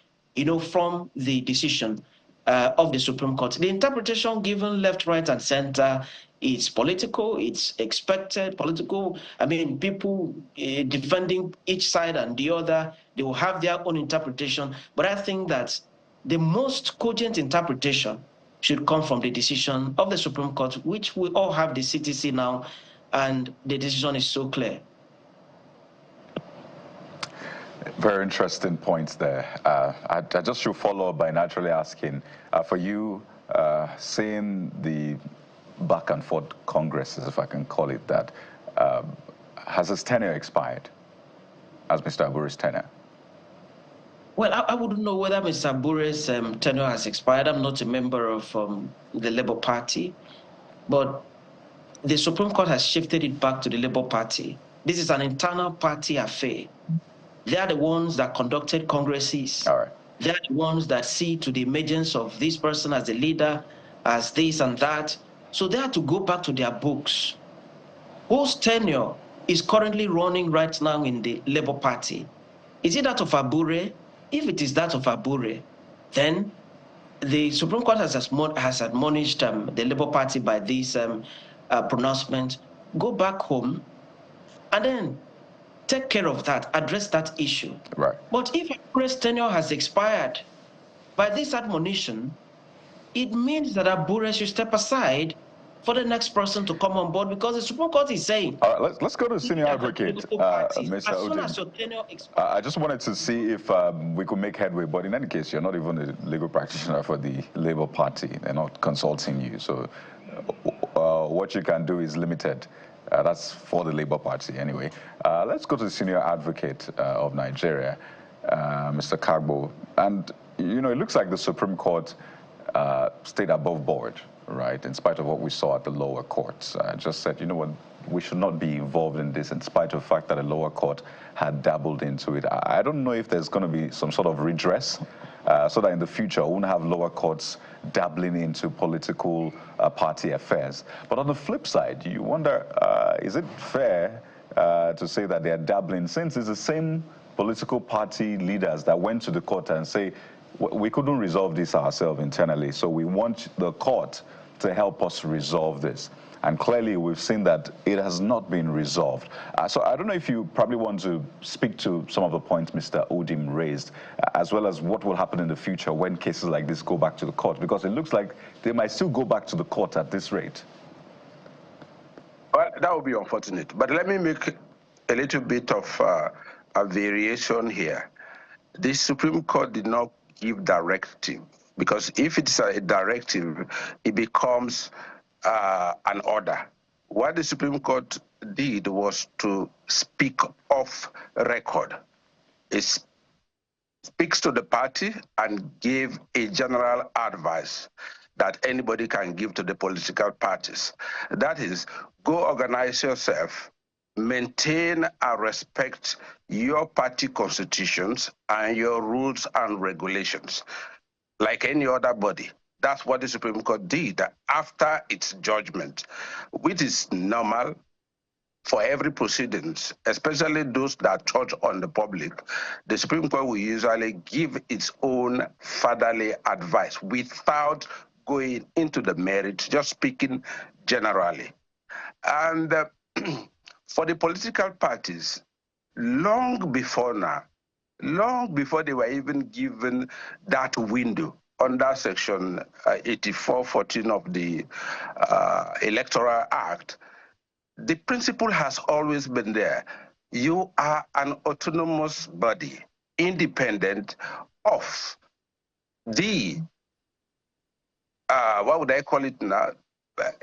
Speaker 6: from the decision of the Supreme Court. The interpretation given left, right, and center is political, it's expected, political. I mean, people defending each side and the other, they will have their own interpretation. But I think that the most cogent interpretation should come from the decision of the Supreme Court, which we all have the CTC now, and the decision is so clear.
Speaker 1: Very interesting points there. I just should follow up by naturally asking, for you, seeing the back and forth congresses, if I can call it that, has his tenure expired, as Mr. Aburi's tenure?
Speaker 6: Well, I wouldn't know whether Mr. Aburi's tenure has expired. I'm not a member of the Labour Party, but the Supreme Court has shifted it back to the Labour Party. This is an internal party affair. They are the ones that conducted congresses.
Speaker 1: All right.
Speaker 6: They are the ones that see to the emergence of this person as the leader, as this and that. So they have to go back to their books. Whose tenure is currently running right now in the Labour Party? Is it that of Aburi? If it is that of Aburi, then the Supreme Court has admonished the Labour Party by this pronouncement. Go back home and then take care of that, address that issue.
Speaker 1: Right.
Speaker 6: But if Aburi's tenure has expired, by this admonition, it means that Aburi should step aside for the next person to come on board, because the Supreme Court is saying...
Speaker 1: All right, let's go to senior advocate, Mr.
Speaker 6: As soon as your tenure expires.
Speaker 1: I just wanted to see if we could make headway, but in any case, you're not even a legal practitioner for the Labour Party. They're not consulting you, so what you can do is limited. That's for the Labour Party anyway. Let's go to the senior advocate of Nigeria, Mr. Kagbo. And, it looks like the Supreme Court stayed above board, right, in spite of what we saw at the lower courts. Just said, what, we should not be involved in this in spite of the fact that the lower court had dabbled into it. I don't know if there's going to be some sort of redress so that in the future we won't have lower courts dabbling into political party affairs. But on the flip side, you wonder, is it fair to say that they are dabbling, since it's the same political party leaders that went to the court and say, we couldn't resolve this ourselves internally, so we want the court to help us resolve this. And clearly, we've seen that it has not been resolved. So I don't know if you probably want to speak to some of the points Mr. Odim raised, as well as what will happen in the future when cases like this go back to the court, because it looks like they might still go back to the court at this rate.
Speaker 5: Well, that would be unfortunate. But let me make a little bit of a variation here. The Supreme Court did not give directive, because if it's a directive, it becomes an order. What the Supreme Court did was to speak off record. It speaks to the party and gave a general advice that anybody can give to the political parties. That is, go organize yourself, maintain and respect your party constitutions and your rules and regulations, like any other body. That's what the Supreme Court did after its judgment, which is normal for every proceedings, especially those that touch on the public. The Supreme Court will usually give its own fatherly advice without going into the merits, just speaking generally. And for the political parties, long before now, long before they were even given that window under Section 8414 of the Electoral Act, the principle has always been there. You are an autonomous body, independent of the, what would I call it now?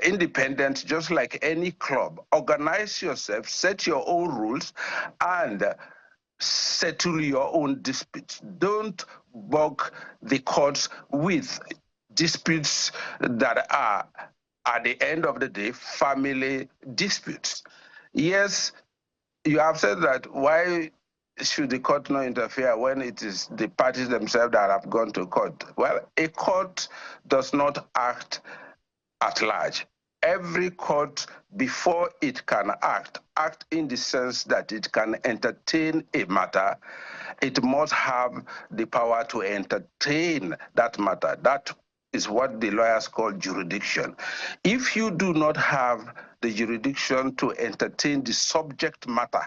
Speaker 5: Independent, just like any club. Organize yourself, set your own rules, and settle your own disputes. Don't bog the courts with disputes that are, at the end of the day, family disputes. Yes, you have said that why should the court not interfere when it is the parties themselves that have gone to court? Well, a court does not act at large. Every court, before it can act in the sense that it can entertain a matter, it must have the power to entertain that matter. That is what the lawyers call jurisdiction. If you do not have the jurisdiction to entertain the subject matter,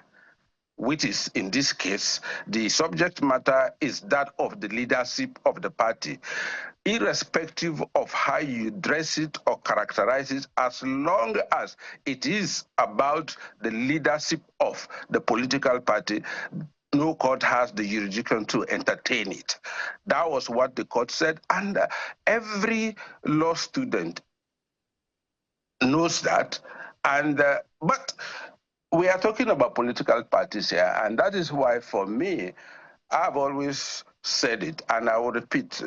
Speaker 5: which is, in this case, the subject matter is that of the leadership of the party, irrespective of how you dress it or characterize it, as long as it is about the leadership of the political party, no court has the jurisdiction to entertain it. That was what the court said, and every law student knows that. And but we are talking about political parties here, and that is why, for me, I've always said it, and I will repeat,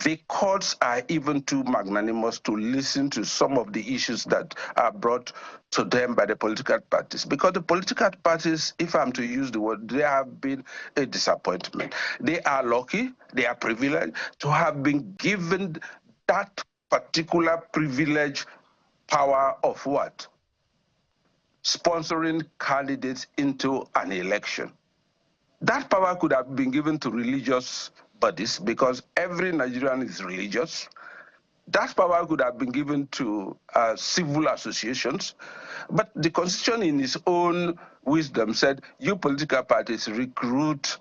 Speaker 5: the courts are even too magnanimous to listen to some of the issues that are brought to them by the political parties. Because the political parties, if I'm to use the word, they have been a disappointment. They are lucky, they are privileged to have been given that particular privilege, power of what? Sponsoring candidates into an election. That power could have been given to religious bodies because every Nigerian is religious. That power could have been given to civil associations. But the Constitution, in its own wisdom, said, you political parties recruit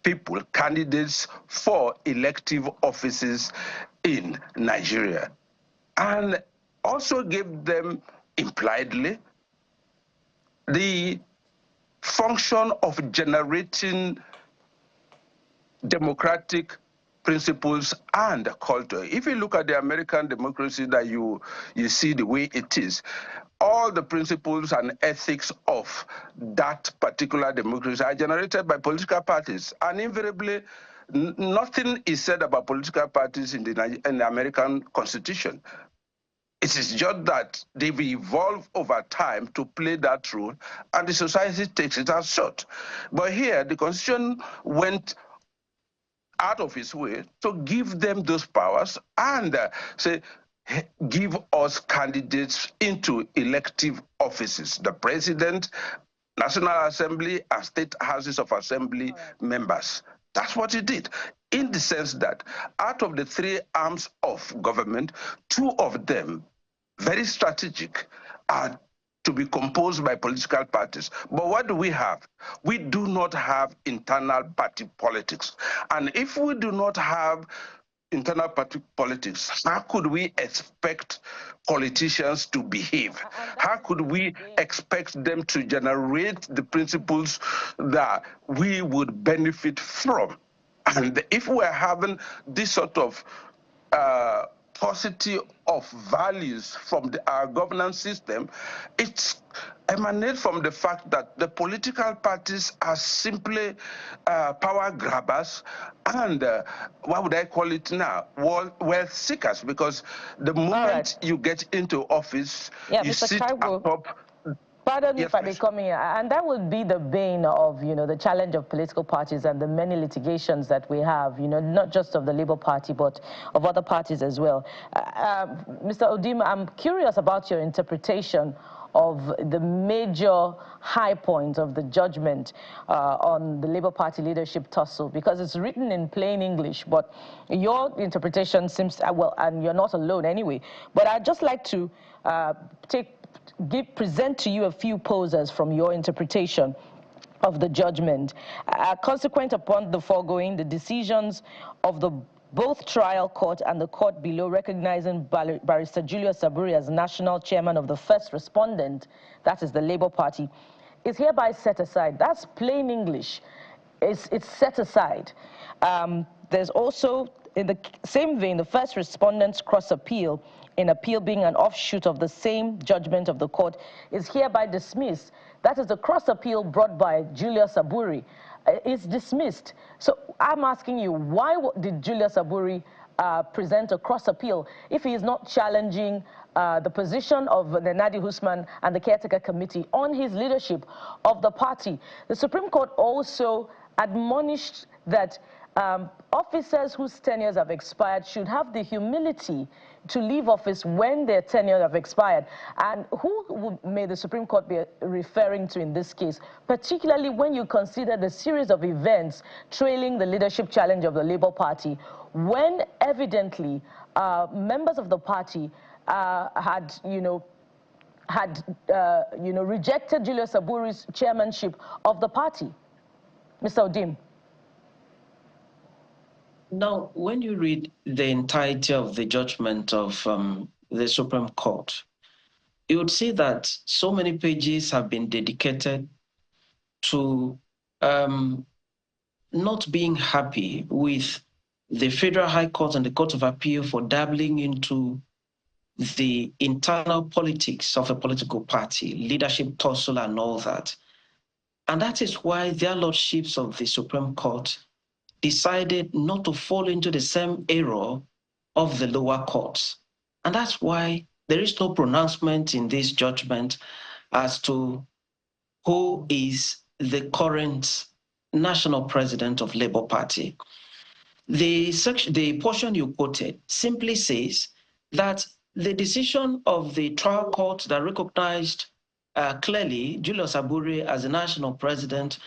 Speaker 5: people, candidates for elective offices in Nigeria. And also gave them, impliedly, the function of generating democratic principles and culture. If you look at the American democracy, that you see the way it is, all the principles and ethics of that particular democracy are generated by political parties. And invariably, nothing is said about political parties in the American Constitution. It is just that they've evolved over time to play that role, and the society takes it as such. But here, the Constitution went out of its way to give them those powers and say, give us candidates into elective offices, the president, National Assembly, and state houses of assembly members. That's what it did, in the sense that out of the three arms of government, two of them, very strategic, are to be composed by political parties. But what do we have? We do not have internal party politics. And if we do not have internal party politics, how could we expect politicians to behave? How could we expect them to generate the principles that we would benefit from? And if we're having this sort of paucity of values from our governance system, it's emanates from the fact that the political parties are simply power grabbers and what would I call it now? Wealth seekers, because the moment you get into office, you
Speaker 2: Mr.
Speaker 5: sit atop.
Speaker 2: Pardon me if I may come in, and that would be the bane of, the challenge of political parties and the many litigations that we have, not just of the Labour Party, but of other parties as well. Mr. Odima, I'm curious about your interpretation of the major high point of the judgment on the Labour Party leadership tussle, because it's written in plain English, but your interpretation seems, well, and you're not alone anyway, but I'd just like to present to you a few posers from your interpretation of the judgment. Consequent upon the foregoing, the decisions of both trial court and the court below recognizing Barrister Julius Saburi as national chairman of the first respondent, that is the Labour Party, is hereby set aside. That's plain English. It's set aside. There's also, in the same vein, the first respondent's cross appeal, in appeal being an offshoot of the same judgment of the court, is hereby dismissed. That is the cross appeal brought by Julius Saburi. It's dismissed. So I'm asking you, why did Julius Saburi present a cross appeal if he is not challenging the position of the Nadi Usman and the caretaker committee on his leadership of the party? The Supreme Court also admonished that officers whose tenures have expired should have the humility to leave office when their tenure have expired. And who may the Supreme Court be referring to in this case, particularly when you consider the series of events trailing the leadership challenge of the Labour Party, when evidently members of the party had rejected Julius Aburi's chairmanship of the party? Mr. Odim.
Speaker 6: Now, when you read the entirety of the judgment of the Supreme Court, you would see that so many pages have been dedicated to not being happy with the Federal High Court and the Court of Appeal for dabbling into the internal politics of a political party, leadership tussle and all that. And that is why their lordships of the Supreme Court decided not to fall into the same error of the lower courts. And that's why there is no pronouncement in this judgment as to who is the current national president of Labour Party. The portion you quoted simply says that the decision of the trial court that recognized clearly Julius Aburi as the national president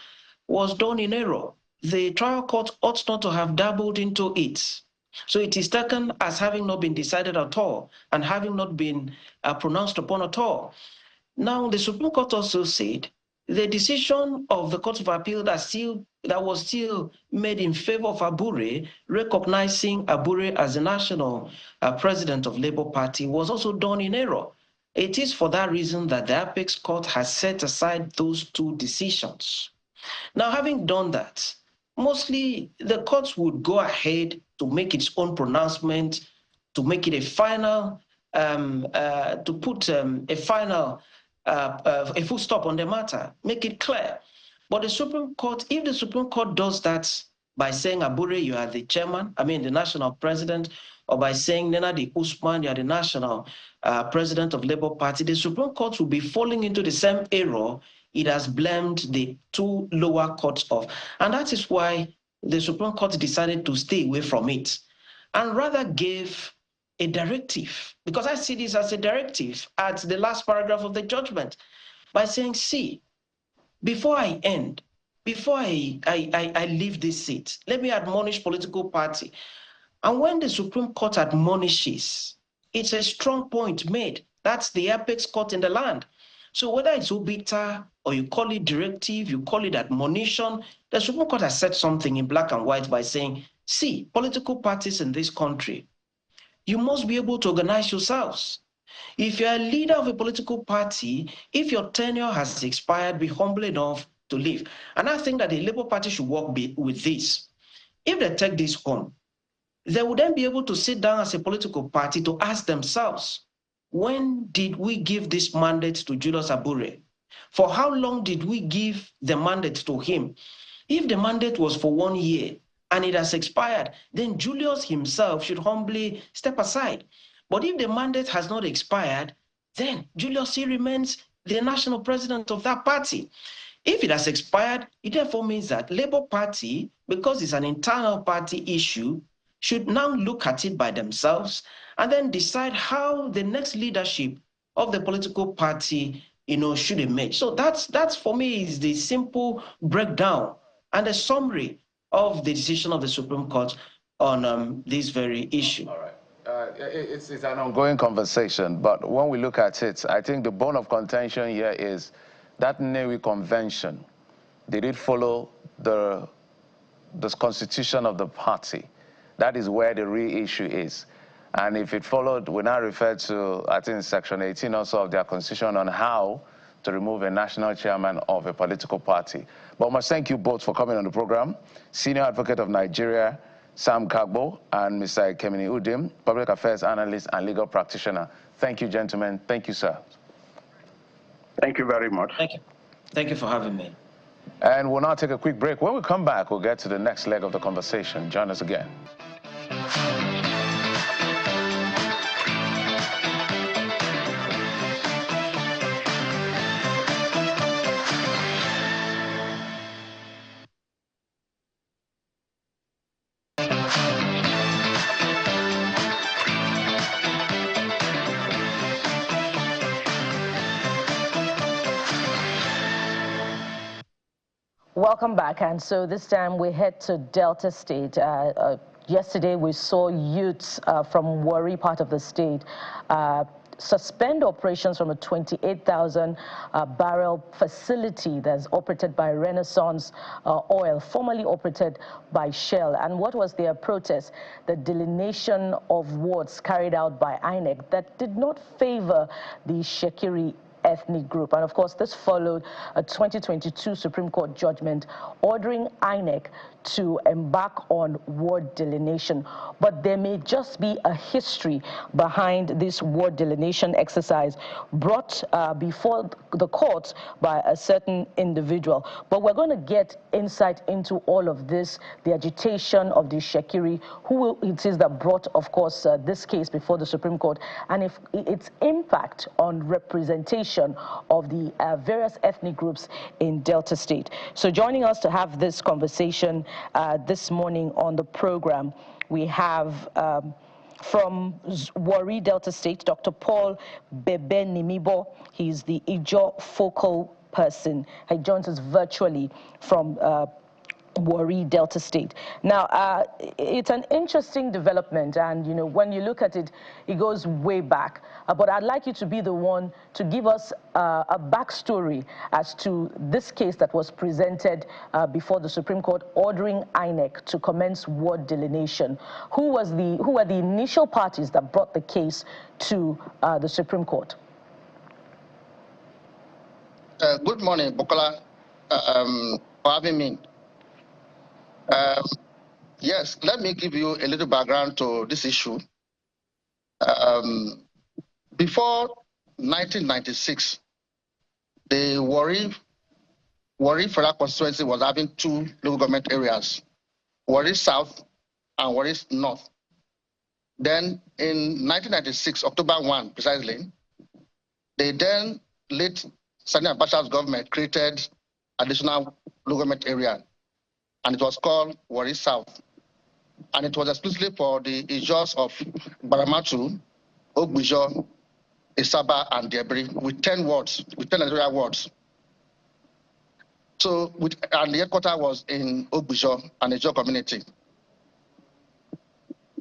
Speaker 6: was done in error. The trial court ought not to have dabbled into it. So it is taken as having not been decided at all and having not been pronounced upon at all. Now, the Supreme Court also said the decision of the Court of Appeal that was still made in favor of Aburi, recognizing Aburi as the national president of Labour Party, was also done in error. It is for that reason that the Apex Court has set aside those two decisions. Now, having done that, mostly the courts would go ahead to make its own pronouncement, to make it a final, to put a full stop on the matter, make it clear. But the Supreme Court, if the Supreme Court does that by saying, Aburi, you are the chairman, the national president, or by saying, Nenadi Usman, you are the national president of Labour Party, the Supreme Court will be falling into the same error it has blamed the two lower courts of. And that is why the Supreme Court decided to stay away from it and rather gave a directive, because I see this as a directive at the last paragraph of the judgment, by saying, see, before I end, before I leave this seat, let me admonish political party. And when the Supreme Court admonishes, it's a strong point made. That's the apex court in the land. So whether it's obiter or you call it directive, you call it admonition, the Supreme Court has said something in black and white by saying, see, political parties in this country, you must be able to organize yourselves. If you're a leader of a political party, if your tenure has expired, be humble enough to leave. And I think that the Labour Party should work with this. If they take this home, they would then be able to sit down as a political party to ask themselves, when did we give this mandate to Julius Aburi? For how long did we give the mandate to him? If the mandate was for 1 year and it has expired, then Julius himself should humbly step aside. But if the mandate has not expired, then Julius still remains the national president of that party. If it has expired, it therefore means that Labour Party, because it's an internal party issue, should now look at it by themselves and then decide how the next leadership of the political party, should emerge. So that's for me is the simple breakdown and a summary of the decision of the Supreme Court on this very issue.
Speaker 3: All right. It's an ongoing conversation, but when we look at it, I think the bone of contention here is that Nehru Convention. Did it follow the constitution of the party? That is where the real issue is. And if it followed, we now refer to, I think, Section 18 also of their constitution on how to remove a national chairman of a political party. But I must thank you both for coming on the program. Senior Advocate of Nigeria, Sam Kagbo, and Mr. Kemini Udim, Public Affairs Analyst and Legal Practitioner. Thank you, gentlemen. Thank you, sir.
Speaker 5: Thank you very much.
Speaker 6: Thank you. Thank you for having me.
Speaker 3: And we'll now take a quick break. When we come back, we'll get to the next leg of the conversation. Join us again.
Speaker 2: Welcome back. And so this time we head to Delta State. Yesterday we saw youths from Warri, part of the state, suspend operations from a 28,000 barrel facility that's operated by Renaissance Oil, formerly operated by Shell. And what was their protest? The delineation of wards carried out by INEC that did not favor the Shekiri ethnic group. And of course, this followed a 2022 Supreme Court judgment ordering INEC to embark on ward delineation. But there may just be a history behind this ward delineation exercise brought before the courts by a certain individual. But we're going to get insight into all of this, the agitation of the Shekiri, who it is that brought, of course, this case before the Supreme Court, and if its impact on representation of the various ethnic groups in Delta State. So joining us to have this conversation this morning on the program, we have from Warri, Delta State, Dr. Paul Bebe Nimibo. He's the Ijaw focal person. He joins us virtually from Warri, Delta State. Now, it's an interesting development, and you know, when you look at it, it goes way back. But I'd like you to be the one to give us a backstory as to this case that was presented before the Supreme Court, ordering INEC to commence ward delineation. Who were the initial parties that brought the case to the Supreme Court?
Speaker 7: Good morning, Bukola, for having me. Yes, let me give you a little background to this issue. Before 1996, the Warri federal constituency was having two local government areas, Warri South and Warri North. Then in 1996, October 1 precisely, the then late Sani Abacha's government created additional local government area, and it was called Warri South. And it was explicitly for the Ijaws of Baramatu, Ogbijo, Isaba, and Debri, with 10 wards, with 10 electoral wards. So, and the headquarters was in Ogbijo and Ijaw community.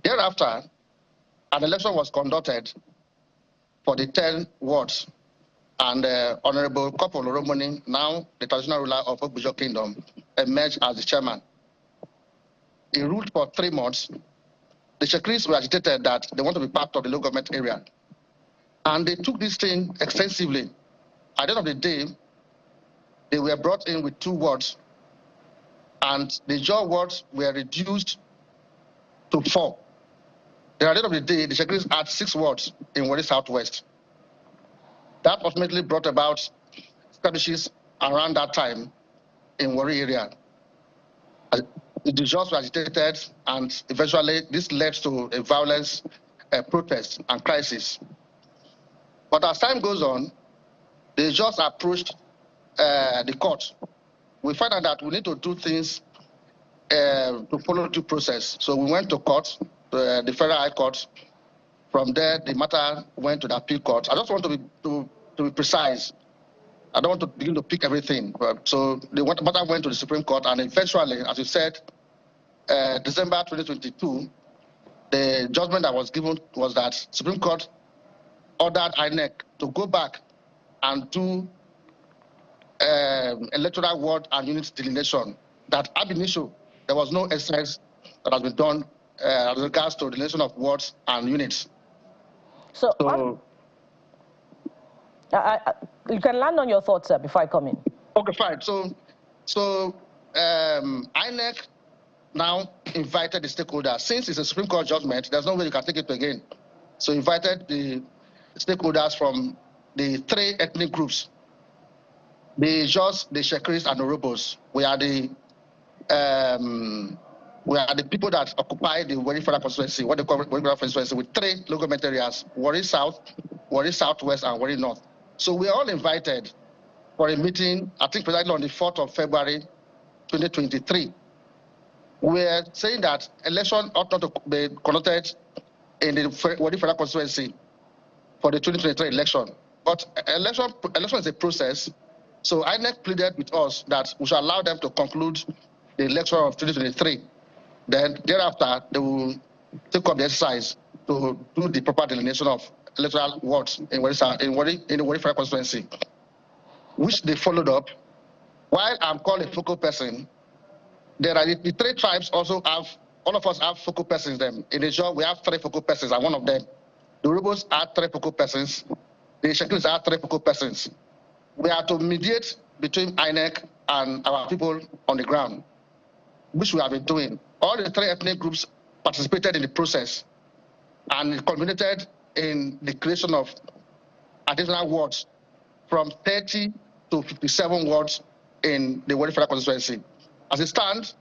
Speaker 7: Thereafter, an election was conducted for the 10 wards, and Honorable Kopo Loromoni, now the traditional ruler of Ogbijo Kingdom, emerged as the chairman. He ruled for 3 months. The Shekiris were agitated that they want to be part of the local government area. And they took this thing extensively. At the end of the day, they were brought in with 2 wards, and the Ijaw wards were reduced to 4. Then at the end of the day, the Shekiris had 6 wards in Warri Southwest. That ultimately brought about skirmishes around that time in Warri area. The Ijaws were agitated, and eventually this led to a violence, protest, and crisis. But as time goes on, the Ijaws approached the court. We found out that we need to do things to follow due process. So we went to court, the Federal High Court. From there, the matter went to the appeal court. I just want to be precise. I don't want to begin to pick everything. So the matter went to the Supreme Court, and eventually, as you said, December 2022, the judgment that was given was that Supreme Court ordered INEC to go back and do electoral ward and unit delineation. That ab initio, there was no exercise that has been done as regards to delineation of wards and units.
Speaker 2: So you can land on your thoughts, sir, before I come in.
Speaker 7: Okay, fine. So INEC now invited the stakeholders. Since it's a Supreme Court judgment, there's no way you can take it again. So invited the stakeholders from the 3 ethnic groups, the Ijaws, the Shekiris, and the Urhobos. We are the people that occupy the Warri federal constituency, what they call Warri federal constituency, with 3 local government areas: Warri South, Warri Southwest, and Warri North. So we are all invited for a meeting, I think precisely on the 4th of February, 2023. We're saying that election ought not to be conducted in the Warri federal constituency for the 2023 election. But election is a process. So INEC pleaded with us that we should allow them to conclude the election of 2023. Then thereafter, they will take up the exercise to do the proper delineation of electoral wards in the Warri Federal constituency, which they followed up. While I'm called a focal person, there are the three tribes also have, all of us have focal persons. Them in the job we have three focal persons, and one of them, the Urubos are three focal persons, the Shekiris are three focal persons. We are to mediate between INEC and our people on the ground, which we have been doing. All the three ethnic groups participated in the process, and it culminated in the creation of additional wards from 30 to 57 wards in the Warri Federal constituency. As it stands,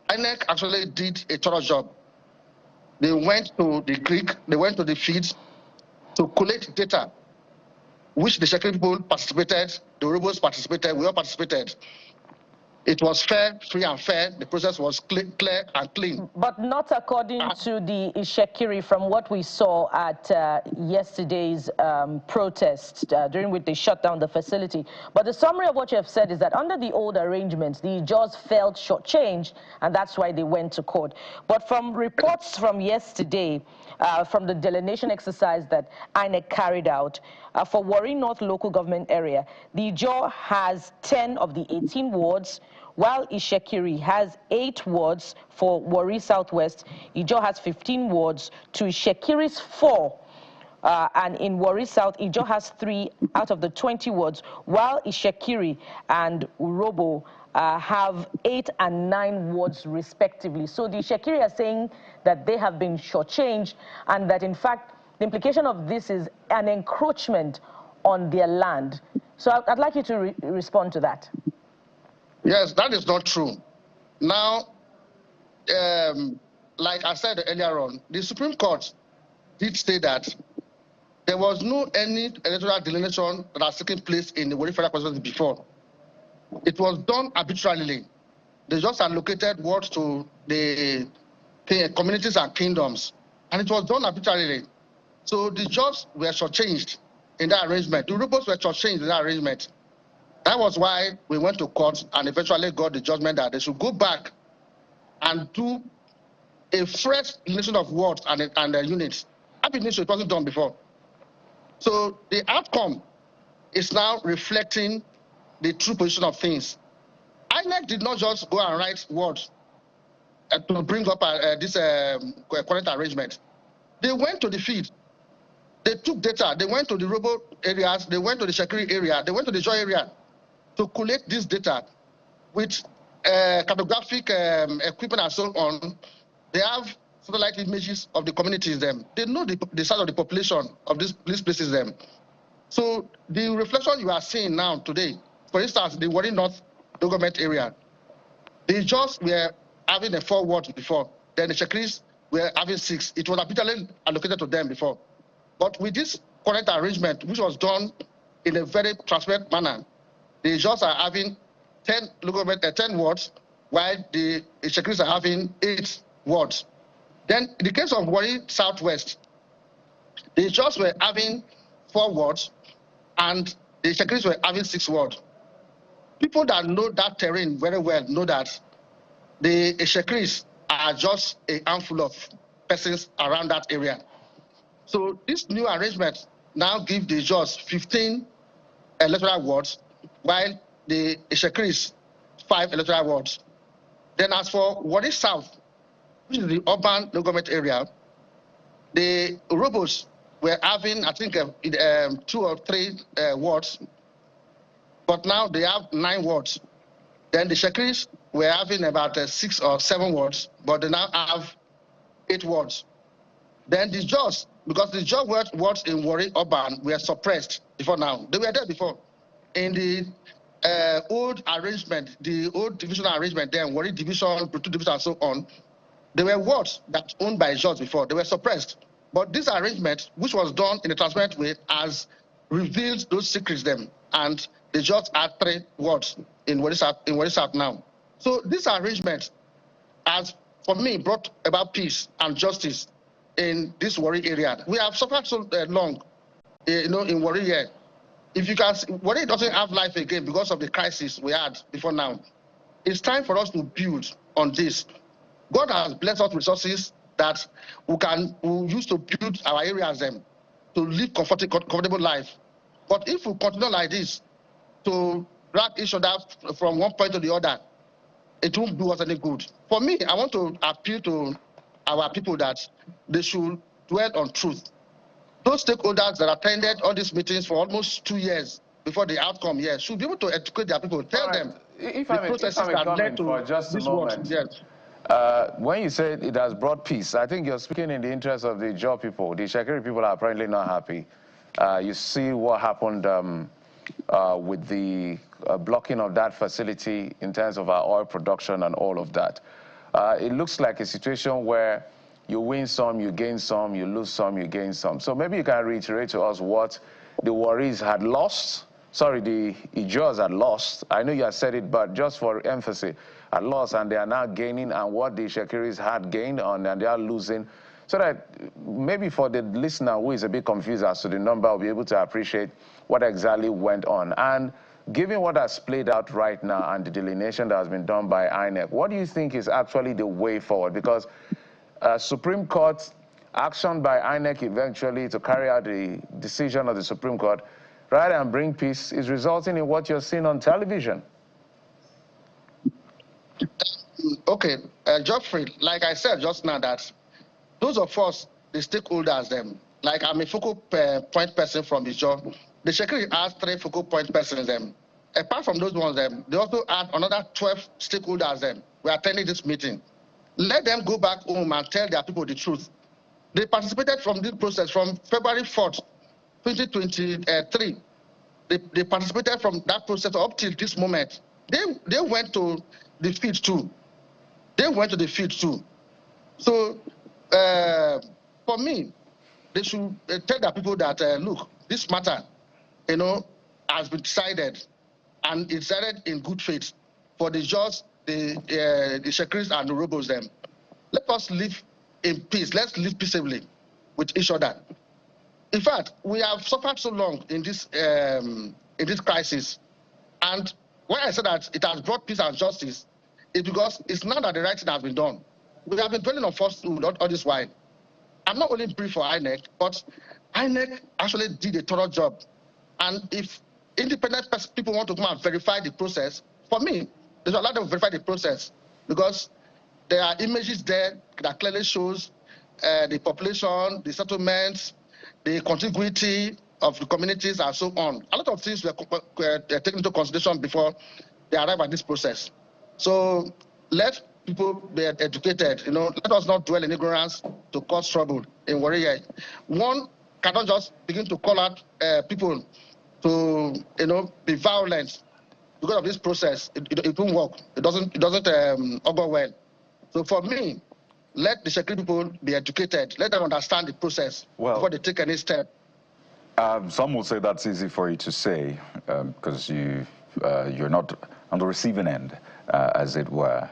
Speaker 7: INEC actually did a thorough job. They went to the creek, they went to the fields to collect data, which the Shekiri people participated, the Urubos participated, we all participated. It was fair, free and fair. The process was clear and clean.
Speaker 2: But not according to the Ishekiri, from what we saw at yesterday's protest, during which they shut down the facility. But the summary of what you have said is that under the old arrangements, the Jaws felt shortchanged, and that's why they went to court. But from reports from yesterday, from the delineation exercise that INEC carried out, for Warri North local government area, the Jaw has 10 of the 18 wards, while Ishekiri has 8 wards. For Warri Southwest, Ijo has 15 wards to Ishekiri's 4. And in Warri South, Ijo has 3 out of the 20 wards, while Ishekiri and Urobo have 8 and 9 wards respectively. So the Ishekiri are saying that they have been shortchanged, and that in fact the implication of this is an encroachment on their land. So I'd like you to respond to that.
Speaker 7: Yes, that is not true. Now, like I said earlier on, the Supreme Court did say that there was no any electoral delineation that has taken place in the Warri Federal constituency before. It was done arbitrarily. They just allocated wards to the communities and kingdoms, and it was done arbitrarily. So the jobs were shortchanged in that arrangement. The Urubos were shortchanged in that arrangement. That was why we went to court and eventually got the judgment that they should go back and do a fresh delineation of wards and units. It wasn't done before. So the outcome is now reflecting the true position of things. INEC did not just go and write words to bring up this current arrangement. They went to the field. They took data. They went to the Robo areas. They went to the Shekiri area. They went to the Joy area to collect this data with cartographic equipment and so on. They have satellite images of the communities. They know the size of the population of these places. So the reflection you are seeing now today, for instance, the Warri North government area, they just were having a 4 wards before. Then the Shekiris were having 6. It was arbitrarily allocated to them before. But with this current arrangement, which was done in a very transparent manner, the Jaws are having 10 wards, while the Shekiris are having 8 wards. Then in the case of Warri Southwest, the Jaws were having 4 wards, and the Shekiris were having 6 wards. People that know that terrain very well know that the Shekiris are just a handful of persons around that area. So this new arrangement now gives the Jaws 15 electoral wards, while the Shekiris 5 electoral wards. Then as for Warri South, which is the urban government area, the Urubos were having, I think, 2 or 3 wards, but now they have 9 wards. Then the Shekiris were having about 6 or 7 wards, but they now have 8 wards. Then the Jaws, because the Jaws wards in Warri urban were suppressed before now. They were there before. In the old arrangement, the old divisional arrangement there, Warri division, Pluto division, and so on, there were wards that owned by Jaws before. They were suppressed. But this arrangement, which was done in a transparent way, has revealed those secrets them. And the Jaws had 3 wards in Warri South now. So this arrangement has, for me, brought about peace and justice in this Warri area. We have suffered so long, in Warri here. if you can see, Warri doesn't have life again because of the crisis we had before now. It's time for us to build on this. God has blessed us with resources that we use to build our areas to live comfortable life. But if we continue like this, to drag each other from one point to the other, it won't do us any good. For me, I want to appeal to our people that they should dwell on truth. Those stakeholders that attended all these meetings for almost 2 years before the outcome here should be able to educate their people, tell them the processes that led to
Speaker 3: just a
Speaker 7: this
Speaker 3: moment.
Speaker 7: Yes.
Speaker 3: When you say it has brought peace, I think you're speaking in the interest of the Jaw people. The Shekiri people are apparently not happy. You see what happened with the blocking of that facility in terms of our oil production and all of that. It looks like a situation where you win some, you gain some, you lose some, you gain some. So maybe you can reiterate to us what the Warris had lost. Sorry, the Ijaws had lost. I know you have said it, but just for emphasis, had lost, and they are now gaining, and what the Shekiris had gained on, and they are losing. So that maybe for the listener who is a bit confused as to the number, will be able to appreciate what exactly went on. And given what has played out right now and the delineation that has been done by INEC, what do you think is actually the way forward? Because Supreme Court action by INEC eventually to carry out the decision of the Supreme Court, rather than bring peace, is resulting in what you're seeing on television.
Speaker 7: Okay, Geoffrey, like I said just now, that those of us, the stakeholders, like I'm a focal point person from the job. The Shekiri has 3 focal point persons. Apart from those ones, they also add another 12 stakeholders. We are attending this meeting. Let them go back home and tell their people the truth. They participated from this process from February 4th, 2023. They participated from that process up till this moment. They went to the field too. They went to the field too. So for me, they should tell their people that, look, this matter, has been decided, and it's decided in good faith for the Jaws, the Shekiris and the Robos. Let us live in peace. Let's live peaceably with each other. In fact, we have suffered so long in this crisis, and when I said that it has brought peace and justice, it's because it's not that the right thing has been done. We have been dwelling on falsehood all this while. I'm not only brief for INEC, but INEC actually did a thorough job. And if independent people want to come and verify the process, for me, they should allow them to verify the process, because there are images there that clearly shows the population, the settlements, the contiguity of the communities, and so on. A lot of things were taken into consideration before they arrive at this process. So let people be educated. Let us not dwell in ignorance to cause trouble in Warri. One cannot just begin to call out people to be violent because of this process. It won't work. It doesn't augur well. So for me, let the Shekiri people be educated. Let them understand the process before they take any step.
Speaker 1: Some will say that's easy for you to say because you're not on the receiving end, as it were.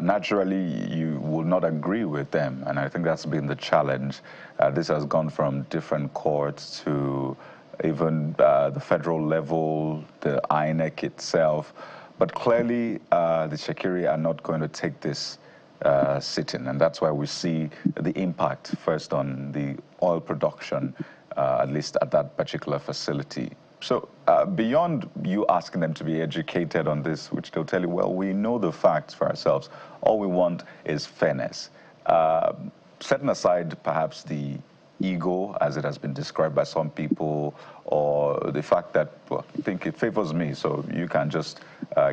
Speaker 1: Naturally, you will not agree with them, and I think that's been the challenge. This has gone from different courts to even the federal level, the INEC itself. But clearly, the Shekiri are not going to take this sitting, and that's why we see the impact first on the oil production, at least at that particular facility. So beyond you asking them to be educated on this, which they'll tell you, well, we know the facts for ourselves. All we want is fairness. Setting aside perhaps the ego, as it has been described by some people, or the fact that, well, I think it favors me, so you can just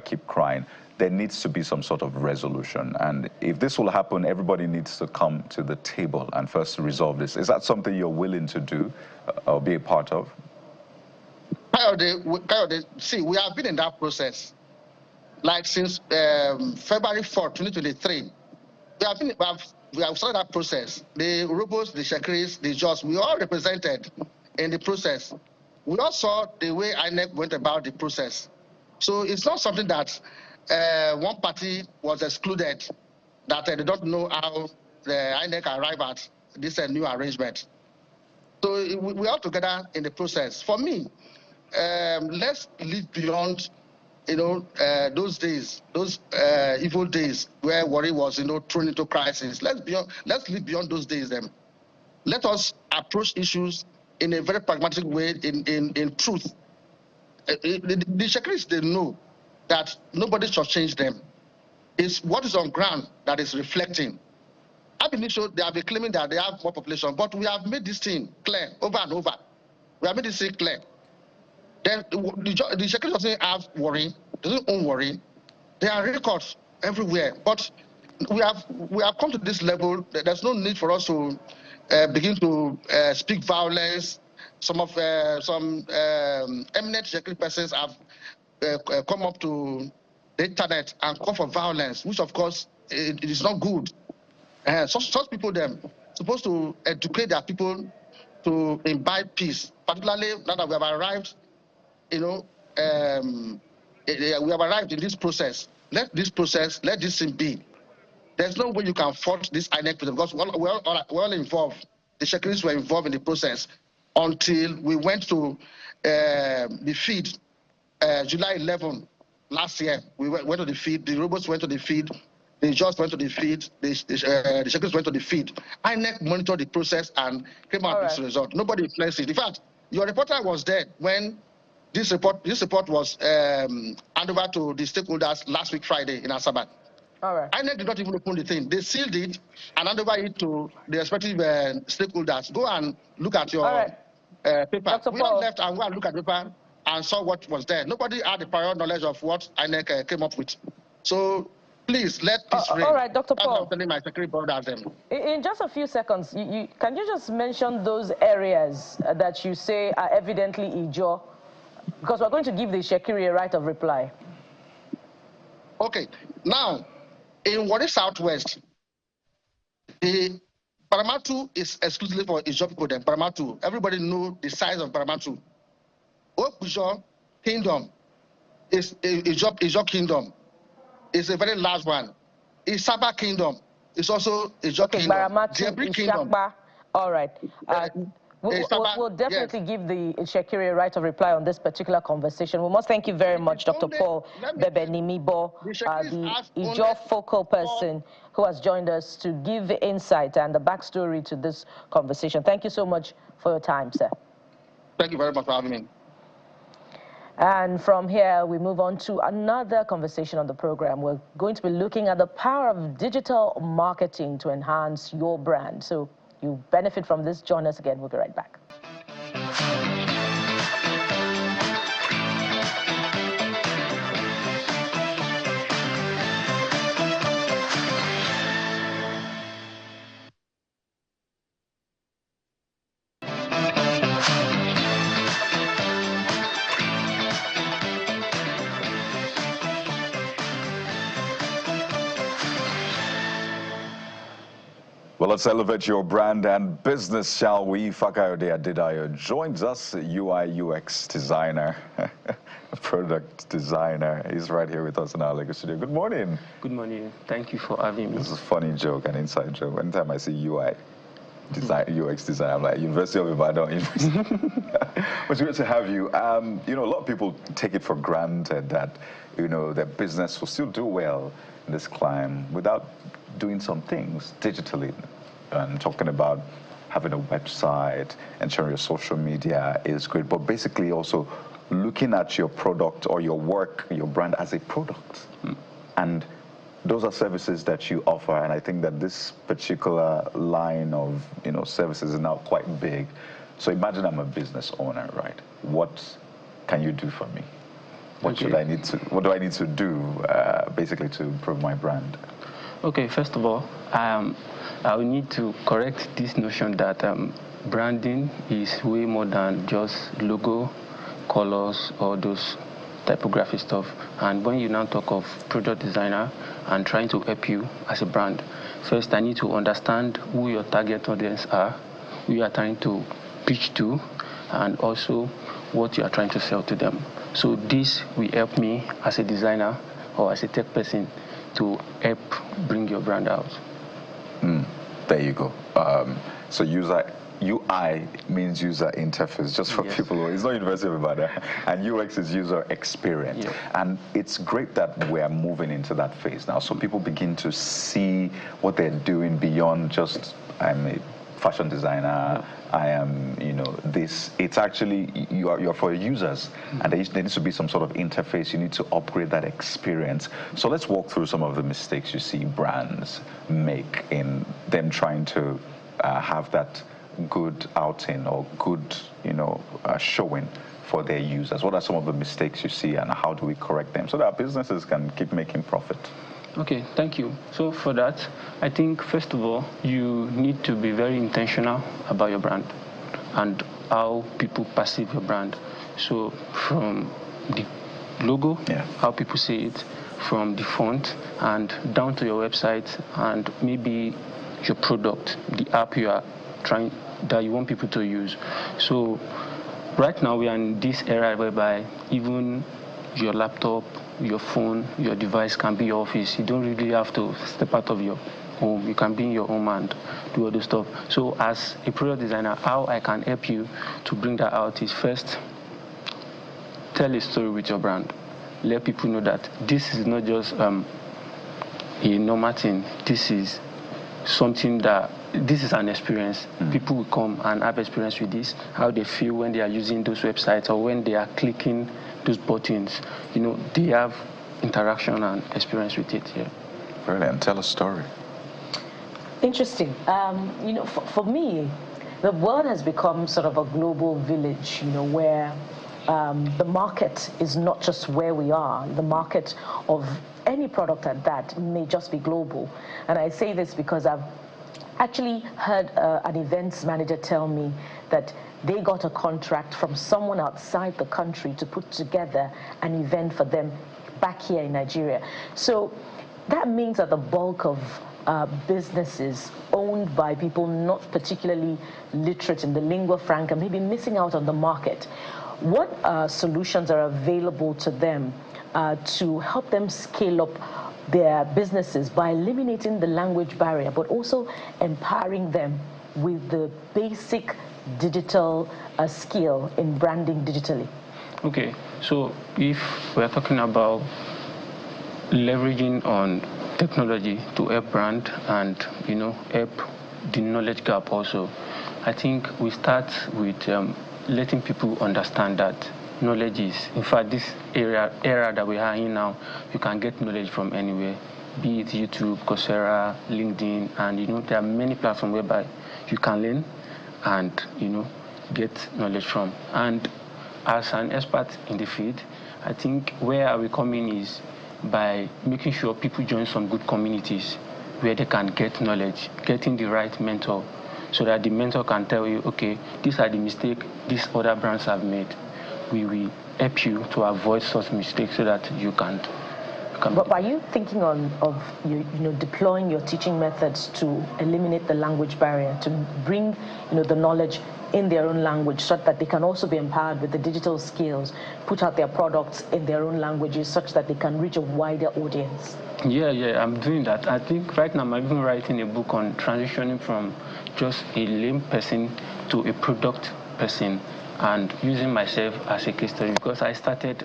Speaker 1: keep crying. There needs to be some sort of resolution. And if this will happen, everybody needs to come to the table and first resolve this. Is that something you're willing to do or be a part of?
Speaker 7: Kayode, see, we have been in that process. Like since February 4, 2023, we have started that process. The Robos, the Shekiris, the Jaws, we all represented in the process. We all saw the way INEC went about the process. So it's not something that one party was excluded, that they don't know how the INEC arrived at this new arrangement. So we are together in the process. For me, let's live beyond, those days, those evil days where Warri was, thrown into crisis. Let's live beyond those days. Let us approach issues in a very pragmatic way, in truth. The secretaries, they know that nobody shall change them. It's what is on ground that is reflecting. I believe so. They have been claiming that they have more population, but we have made this thing clear over and over. We have made this thing clear. Then the secretary doesn't have Warri, doesn't own Warri. There are records everywhere, but we have come to this level. There's no need for us to begin to speak violence. Some eminent security persons have come up to the internet and call for violence, which of course it is not good. Such people them supposed to educate their people to imbibe peace, particularly now that we have arrived, we have arrived in this process. Let this thing be. There's no way you can fault this INEC because we're all involved. The secretaries were involved in the process until we went to the feed July 11 last year. We went to the feed. The robots went to the feed. The judges went to the feed. The secretaries went to the feed. INEC monitored the process and came out with this result. Nobody influenced it. In fact, your reporter was there when this report was handed over to the stakeholders last week Friday in Asaba.
Speaker 2: All right.
Speaker 7: INEC did not even open the thing. They sealed it and handed over it to the respective stakeholders. Go and look at your paper.
Speaker 2: Dr.
Speaker 7: We all left and go and look at the paper and saw what was there. Nobody had the prior knowledge of what INEC came up with. So please let this reign.
Speaker 2: All right, Dr. Paul.
Speaker 7: I'm telling my secretary brothers them.
Speaker 2: In just a few seconds, can you just mention those areas that you say are evidently Ijo? Because we're going to give the Shekiri a right of reply.
Speaker 7: Okay. Now, in Warri Southwest, the Paramatu is exclusively for Ijo people. Then Paramatu, everybody knows the size of Paramatu. Okujo Kingdom is Ijo Kingdom. It's a very large one. Isaba Kingdom is also Ijo Kingdom.
Speaker 2: Paramatu, Ishakba. All right. We'll definitely give the Shekiri a right of reply on this particular conversation. We must thank you very much, Dr. Paul Bebenimibo, the Ijo focal person who has joined us to give the insight and the backstory to this conversation. Thank you so much for your time, sir.
Speaker 7: Thank you very much for having me.
Speaker 2: And from here, we move on to another conversation on the program. We're going to be looking at the power of digital marketing to enhance your brand. So you benefit from this. Join us again. We'll be right back.
Speaker 1: Well, let's elevate your brand and business, shall we? Fakayode Adedayo joins us, UI UX designer, product designer. He's right here with us in our Lagos studio. Good morning.
Speaker 8: Good morning. Thank you for having me.
Speaker 1: This is a funny joke, an inside joke. Anytime I see UI design, UX design, I'm like, University of Ibadan. It's great to have you. You know, a lot of people take it for granted that, their business will still do well in this climb without doing some things digitally. And talking about having a website, ensuring your social media is great, but basically also looking at your product or your work, your brand as a product. And those are services that you offer, and I think that this particular line of services is now quite big. So imagine I'm a business owner, right? What can you do for me? What do I need to do basically to improve my brand?
Speaker 8: Okay, first of all, I will need to correct this notion that branding is way more than just logo, colors, or those typography stuff. And when you now talk of product designer and trying to help you as a brand, first I need to understand who your target audience are, who you are trying to pitch to, and also what you are trying to sell to them. So this will help me as a designer or as a tech person to help bring your brand out.
Speaker 1: There you go. So UI means user interface, just for people who, it's not University of Ibadan, and UX is user experience. And it's great that we're moving into that phase now, so people begin to see what they're doing beyond just, I'm a fashion designer, I am, this. It's actually, you're for users, and there needs to be some sort of interface. You need to upgrade that experience. So let's walk through some of the mistakes you see brands make in them trying to have that good outing or good, showing for their users. What are some of the mistakes you see, and how do we correct them so that our businesses can keep making profit?
Speaker 8: Okay, thank you. So for that, I think first of all, you need to be very intentional about your brand and how people perceive your brand. So from the logo, how people see it, from the font and down to your website, and maybe your product, the app you are trying, that you want people to use. So right now we are in this era whereby even your laptop, your phone, your device can be your office. You don't really have to step out of your home. You can be in your home and do all the stuff. So as a product designer, how I can help you to bring that out is first, tell a story with your brand. Let people know that this is not just a normal thing. This is something that, this is an experience. People will come and have experience with this, how they feel when they are using those websites or when they are clicking those buttons. They have interaction and experience with it.
Speaker 1: Brilliant. Tell a story.
Speaker 2: Interesting. For me, the world has become sort of a global village, where the market is not just where we are. The market of any product at that may just be global. And I say this because I've actually heard an events manager tell me that they got a contract from someone outside the country to put together an event for them back here in Nigeria. So that means that the bulk of businesses owned by people not particularly literate in the lingua franca may be missing out on the market. What solutions are available to them to help them scale up their businesses by eliminating the language barrier, but also empowering them with the basic digital skill in branding digitally?
Speaker 8: Okay, so if we're talking about leveraging on technology to help brand and help the knowledge gap also, I think we start with letting people understand that knowledge is, in fact, this era that we are in now, you can get knowledge from anywhere, be it YouTube, Coursera, LinkedIn, and there are many platforms whereby you can learn and get knowledge from. And as an expert in the field, I think where we come in is by making sure people join some good communities where they can get knowledge, getting the right mentor, so that the mentor can tell you, okay, these are the mistakes these other brands have made. We will help you to avoid such mistakes so that you can.
Speaker 2: But are you thinking of deploying your teaching methods to eliminate the language barrier, to bring the knowledge in their own language so that they can also be empowered with the digital skills, put out their products in their own languages such that they can reach a wider audience?
Speaker 8: Yeah, I'm doing that. I think right now I'm even writing a book on transitioning from just a lame person to a product person, and using myself as a case study, because I studied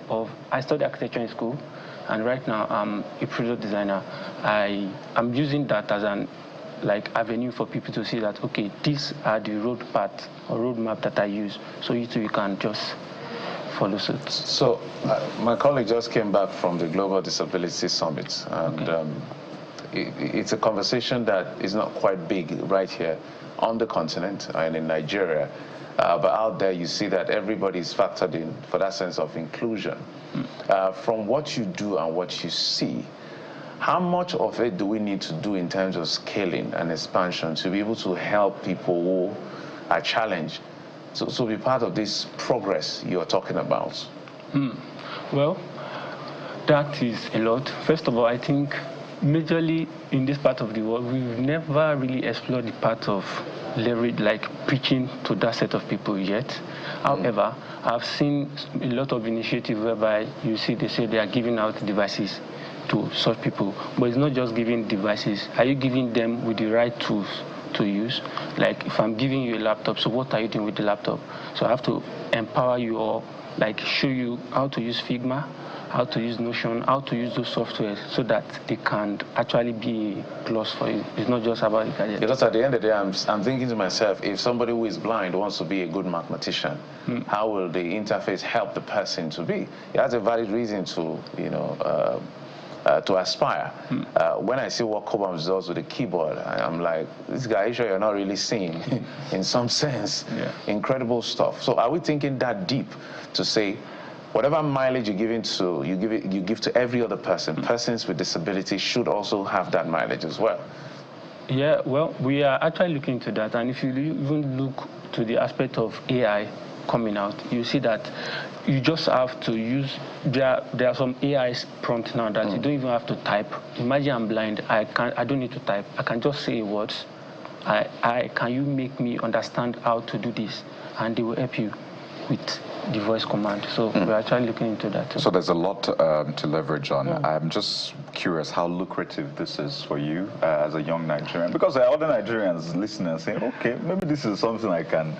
Speaker 8: architecture in school, and right now I'm a product designer. I'm using that as an avenue for people to see that, okay, these are the road path or roadmap that I use, so you too, you can just follow suit.
Speaker 3: So my colleague just came back from the Global Disability Summit, and it's a conversation that is not quite big right here on the continent and in Nigeria. But out there, you see that everybody is factored in for that sense of inclusion. From what you do and what you see, how much of it do we need to do in terms of scaling and expansion to be able to help people who are challenged, so be part of this progress you're talking about?
Speaker 8: Well, that is a lot. First of all, I think majorly in this part of the world, we've never really explored the part of leverage, preaching to that set of people yet. However, I've seen a lot of initiatives whereby they say they are giving out devices to such people. But it's not just giving devices. Are you giving them with the right tools to use. Like if I'm giving you a laptop, so what are you doing with the laptop? So I have to empower you or like show you how to use Figma, how to use Notion, how to use those softwares so that they can actually be a plus for you. It's not just about the gadget.
Speaker 3: Because at the end of the day, I'm thinking to myself, if somebody who is blind wants to be a good mathematician, how will the interface help the person to be? He has a valid reason to, to aspire. When I see what Cobham does with the keyboard, I'm like, this guy, you sure you're not really seeing, in some sense, incredible stuff. So are we thinking that deep to say, whatever mileage you're giving to, you give to every other person, persons with disabilities should also have that mileage as well?
Speaker 8: Yeah, well, we are actually looking into that. And if you even look to the aspect of AI coming out, you see that you just have to use, there are some AI prompts now that you don't even have to type. Imagine I'm blind, I don't need to type. I can just say words. Can you make me understand how to do this? And they will help you with the voice command. So we're actually looking into that too.
Speaker 1: So there's a lot to leverage on. I'm just curious how lucrative this is for you as a young Nigerian, because there are other Nigerians listening and saying, okay, maybe this is something I can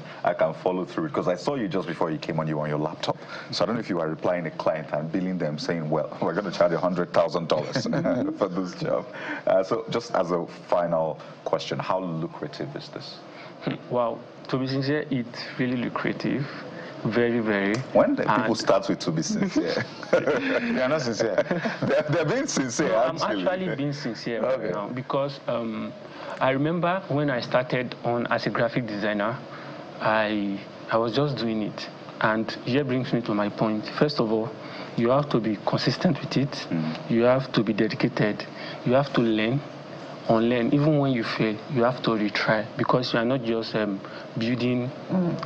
Speaker 1: follow through, because I saw you just before you came on, you were on your laptop. So I don't know if you are replying a client and billing them saying, well, we're going to charge $100,000 for this job. So just as a final question, how lucrative is this?
Speaker 8: Wow, to be sincere, it's really lucrative. Very, very.
Speaker 1: When people start with to be sincere,
Speaker 3: they are not sincere.
Speaker 1: they're being sincere.
Speaker 8: No, I'm actually being sincere right now, because I remember when I started on as a graphic designer, I was just doing it, and here brings me to my point. First of all, you have to be consistent with it. You have to be dedicated. You have to learn. Unlearn. Even when you fail, you have to retry, because you are not just building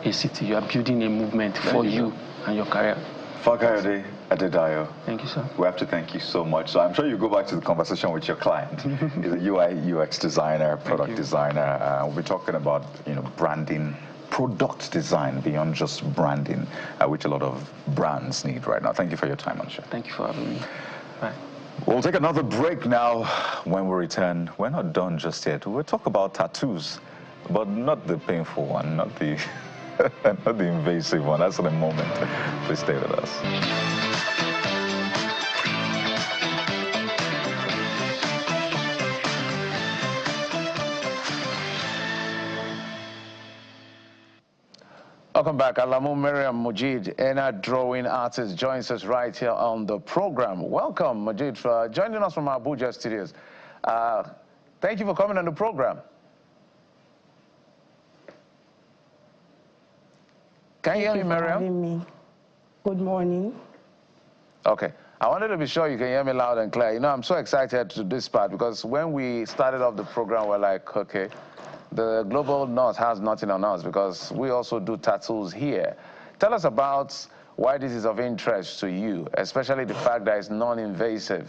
Speaker 8: a city, you are building a movement for you and your career.
Speaker 1: Fakayode Adedayo.
Speaker 8: Thank you, sir.
Speaker 1: We have to thank you so much. So I'm sure you go back to the conversation with your client. He's a UI, UX designer, product designer. We'll be talking about branding, product design beyond just branding, which a lot of brands need right now. Thank you for your time on the show.
Speaker 8: Thank you for having me. Bye.
Speaker 1: We'll take another break now. When we return, we're not done just yet. We'll talk about tattoos, but not the painful one, not the, not the invasive one. That's in a moment. Please stay with us.
Speaker 3: Welcome back. Alamu Miriam Mujid, ENA drawing artist, joins us right here on the program. Welcome, Mujid, for joining us from our Abuja studios. Thank you for coming on the program. Can you hear me, Miriam?
Speaker 9: Having me. Good morning.
Speaker 3: Okay. I wanted to be sure you can hear me loud and clear. I'm so excited to this part, because when we started off the program, we're like, okay, the global north has nothing on us, because we also do tattoos here. Tell us about why this is of interest to you, especially the fact that it's non-invasive.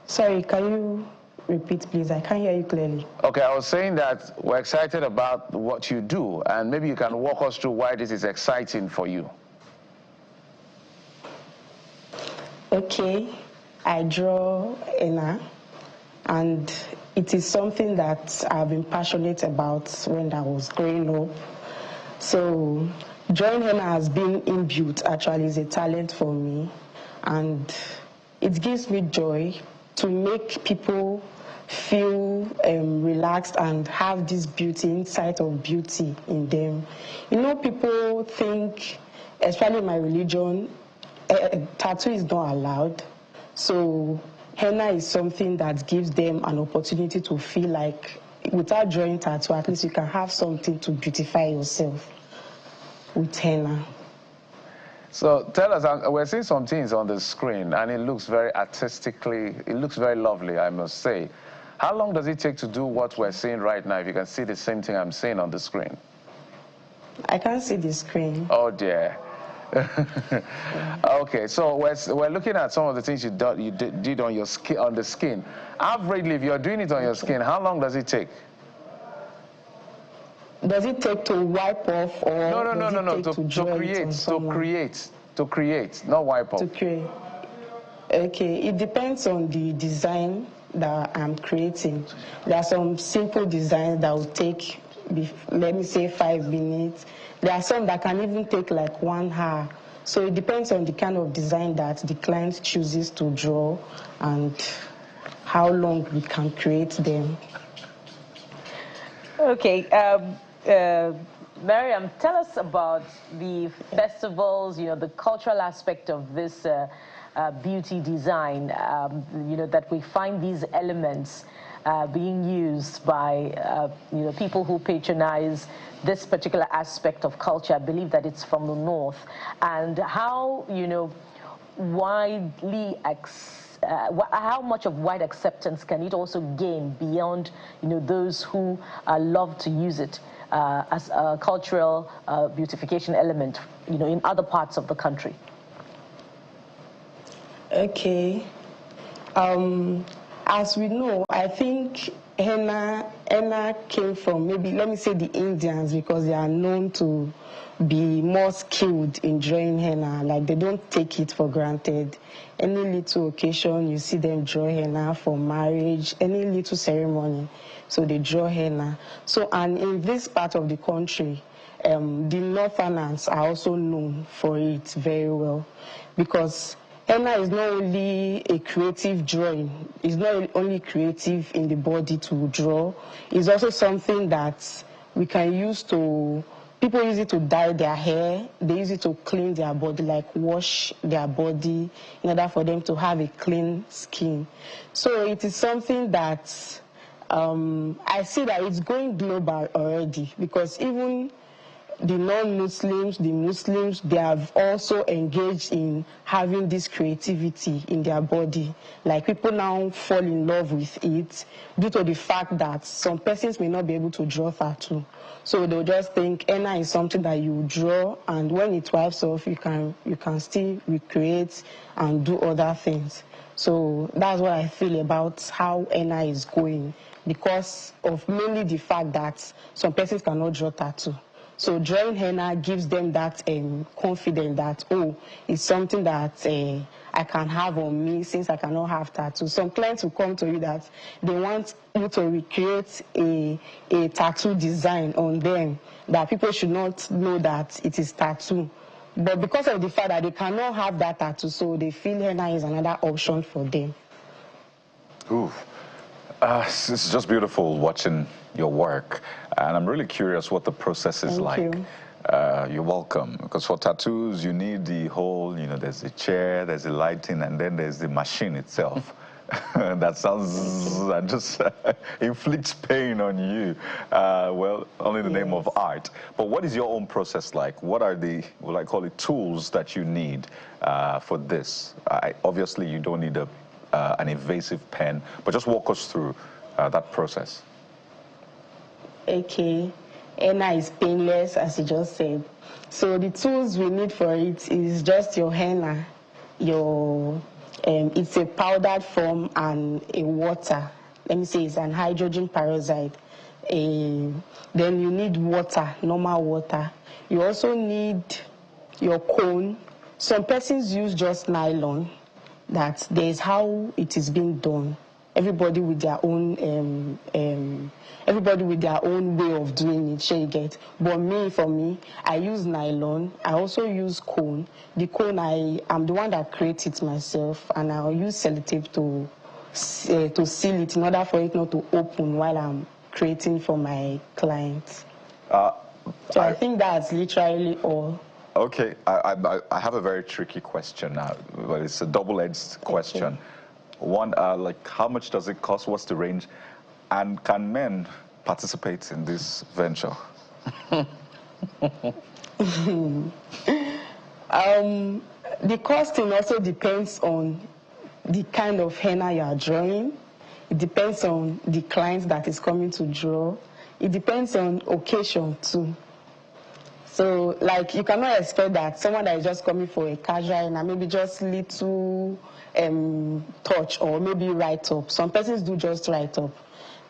Speaker 9: Sorry, can you repeat, please? I can't hear you clearly.
Speaker 3: Okay, I was saying that we're excited about what you do, and maybe you can walk us through why this is exciting for you.
Speaker 9: Okay, I draw ENA. And it is something that I've been passionate about when I was growing up. So drawing henna has been inbuilt, actually, is a talent for me. And it gives me joy to make people feel relaxed and have this beauty, insight of beauty in them. People think, especially in my religion, tattoo is not allowed. So henna is something that gives them an opportunity to feel like, without drawing tattoo, at least you can have something to beautify yourself with henna.
Speaker 3: So tell us, we're seeing some things on the screen, and it looks very artistically, it looks very lovely, I must say. How long does it take to do what we're seeing right now, if you can see the same thing I'm seeing on the screen?
Speaker 9: I can't see the screen.
Speaker 3: Oh, dear. Okay, so we're looking at some of the things you did on your skin, on the skin. Averagely, if you're doing it on your skin, how long does it take?
Speaker 9: Does it take to wipe off, or
Speaker 3: no, to create, not wipe off.
Speaker 9: To create. Okay, it depends on the design that I'm creating. There are some simple designs that will take, let me say, 5 minutes. There are some that can even take like 1 hour. So it depends on the kind of design that the client chooses to draw and how long we can create them.
Speaker 2: Okay. Miriam, tell us about the festivals, the cultural aspect of this beauty design, that we find these elements being used by, people who patronize this particular aspect of culture. I believe that it's from the north. And how, how much of wide acceptance can it also gain beyond, those who love to use it as a cultural beautification element, in other parts of the country?
Speaker 9: Okay. As we know, I think henna came from maybe, let me say, the Indians, because they are known to be more skilled in drawing henna. Like, they don't take it for granted. Any little occasion, you see them draw henna for marriage, any little ceremony, so they draw henna. So, and in this part of the country, the Northerners are also known for it very well, because henna is not only a creative drawing, it's not only creative in the body to draw, it's also something that we can use to, people use it to dye their hair, they use it to clean their body, like wash their body in order for them to have a clean skin. So it is something that I see that it's going global already, because even the non-Muslims, the Muslims, they have also engaged in having this creativity in their body. Like, people now fall in love with it due to the fact that some persons may not be able to draw tattoo. So they'll just think henna is something that you draw, and when it wipes off, you can still recreate and do other things. So that's what I feel about how henna is going, because of mainly the fact that some persons cannot draw tattoo. So drawing henna gives them that confidence that, oh, it's something that I can have on me since I cannot have tattoo. Some clients will come to you that they want you to recreate a tattoo design on them, that people should not know that it is tattoo. But because of the fact that they cannot have that tattoo, so they feel henna is another option for them.
Speaker 1: Ooh. It's just beautiful watching your work, and I'm really curious what the process is like.
Speaker 9: Thank you.
Speaker 1: You're welcome, because for tattoos you need the whole, there's the chair, there's the lighting, and then there's the machine itself. That sounds that just inflicts pain on you. Well, only the name of art. But what is your own process like? What are the, what I call it, tools that you need for this? Obviously, you don't need an invasive pen, but just walk us through that process.
Speaker 9: Okay, henna is painless, as you just said. So the tools we need for it is just your henna, it's a powdered form and a water. Let me say it's an hydrogen peroxide. Then you need water, normal water. You also need your cone. Some persons use just nylon. That there's how it is being done. Everybody with their own way of doing it, you get. But for me, I use nylon. I also use cone. The cone, I'm the one that creates it myself, and I'll use sellotape to seal it in order for it not to open while I'm creating for my clients. So I think that's literally all.
Speaker 1: Okay, I have a very tricky question now, but it's a double-edged question. Okay. One, like, how much does it cost? What's the range? And can men participate in this venture?
Speaker 9: The costing also depends on the kind of henna you are drawing. It depends on the client that is coming to draw. It depends on occasion too. So, like, you cannot expect that someone that is just coming for a casual and maybe just little touch or maybe write up. Some persons do just write up.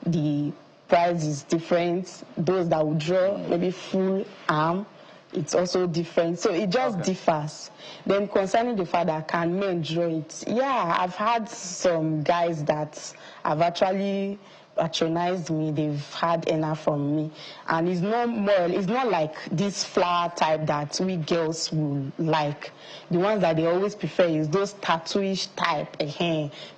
Speaker 9: The price is different. Those that will draw maybe full arm, it's also different. So it just differs. Then concerning the fact that can men draw it, yeah, I've had some guys that have actually patronized me. They've had henna from me, and it's not like this flower type that we girls will like. The ones that they always prefer is those tattooish type.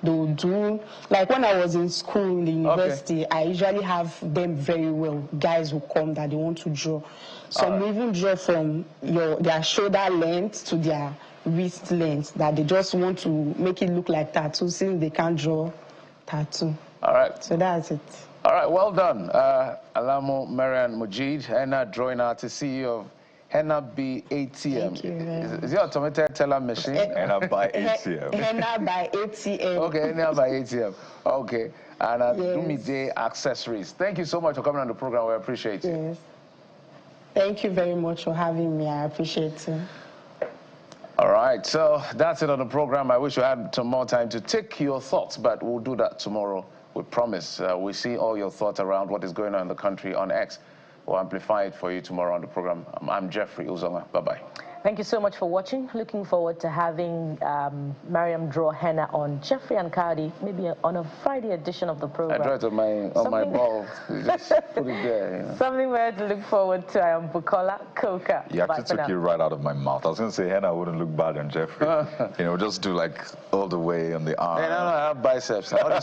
Speaker 9: They'll do, like when I was in school in the university, I usually have them very well. Guys who come that they want to draw. Some even draw from their shoulder length to their wrist length, that they just want to make it look like tattoo since they can't draw tattoo.
Speaker 3: All right.
Speaker 9: So that's it.
Speaker 3: All right, well done. Alamo Marian Mujid, henna drawing artist, CEO of Henna by ATM.
Speaker 9: Thank you very much.
Speaker 3: Is it automated teller machine?
Speaker 1: Henna by ATM.
Speaker 9: Henna by ATM.
Speaker 3: Okay, Henna by ATM. Okay. And Dumide Accessories. Thank you so much for coming on the program. We appreciate it.
Speaker 9: Yes. Thank you very much for having me. I appreciate it.
Speaker 3: All right, so that's it on the program. I wish we had some more time to take your thoughts, but we'll do that tomorrow. We promise. We see all your thoughts around what is going on in the country on X. We'll amplify it for you tomorrow on the program. I'm Jeffrey Uzonga. Bye-bye.
Speaker 2: Thank you so much for watching. Looking forward to having Mariam draw henna on Jeffrey and Cardi, maybe on a Friday edition of the program.
Speaker 3: I draw it on my ball. Just put it there. You know.
Speaker 2: Something we're to look forward to. I am Bukola Koka.
Speaker 1: You actually took it right out of my mouth. I was going to say henna wouldn't look bad on Jeffrey. You know, just do like all the way on the arm.
Speaker 3: And I have biceps.
Speaker 1: But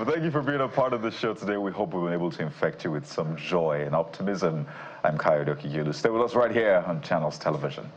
Speaker 1: thank you for being a part of the show today. We hope we've been able to infect you with some joy and optimism. I'm Kayode Okigilu. Stay with us right here on Channels Television.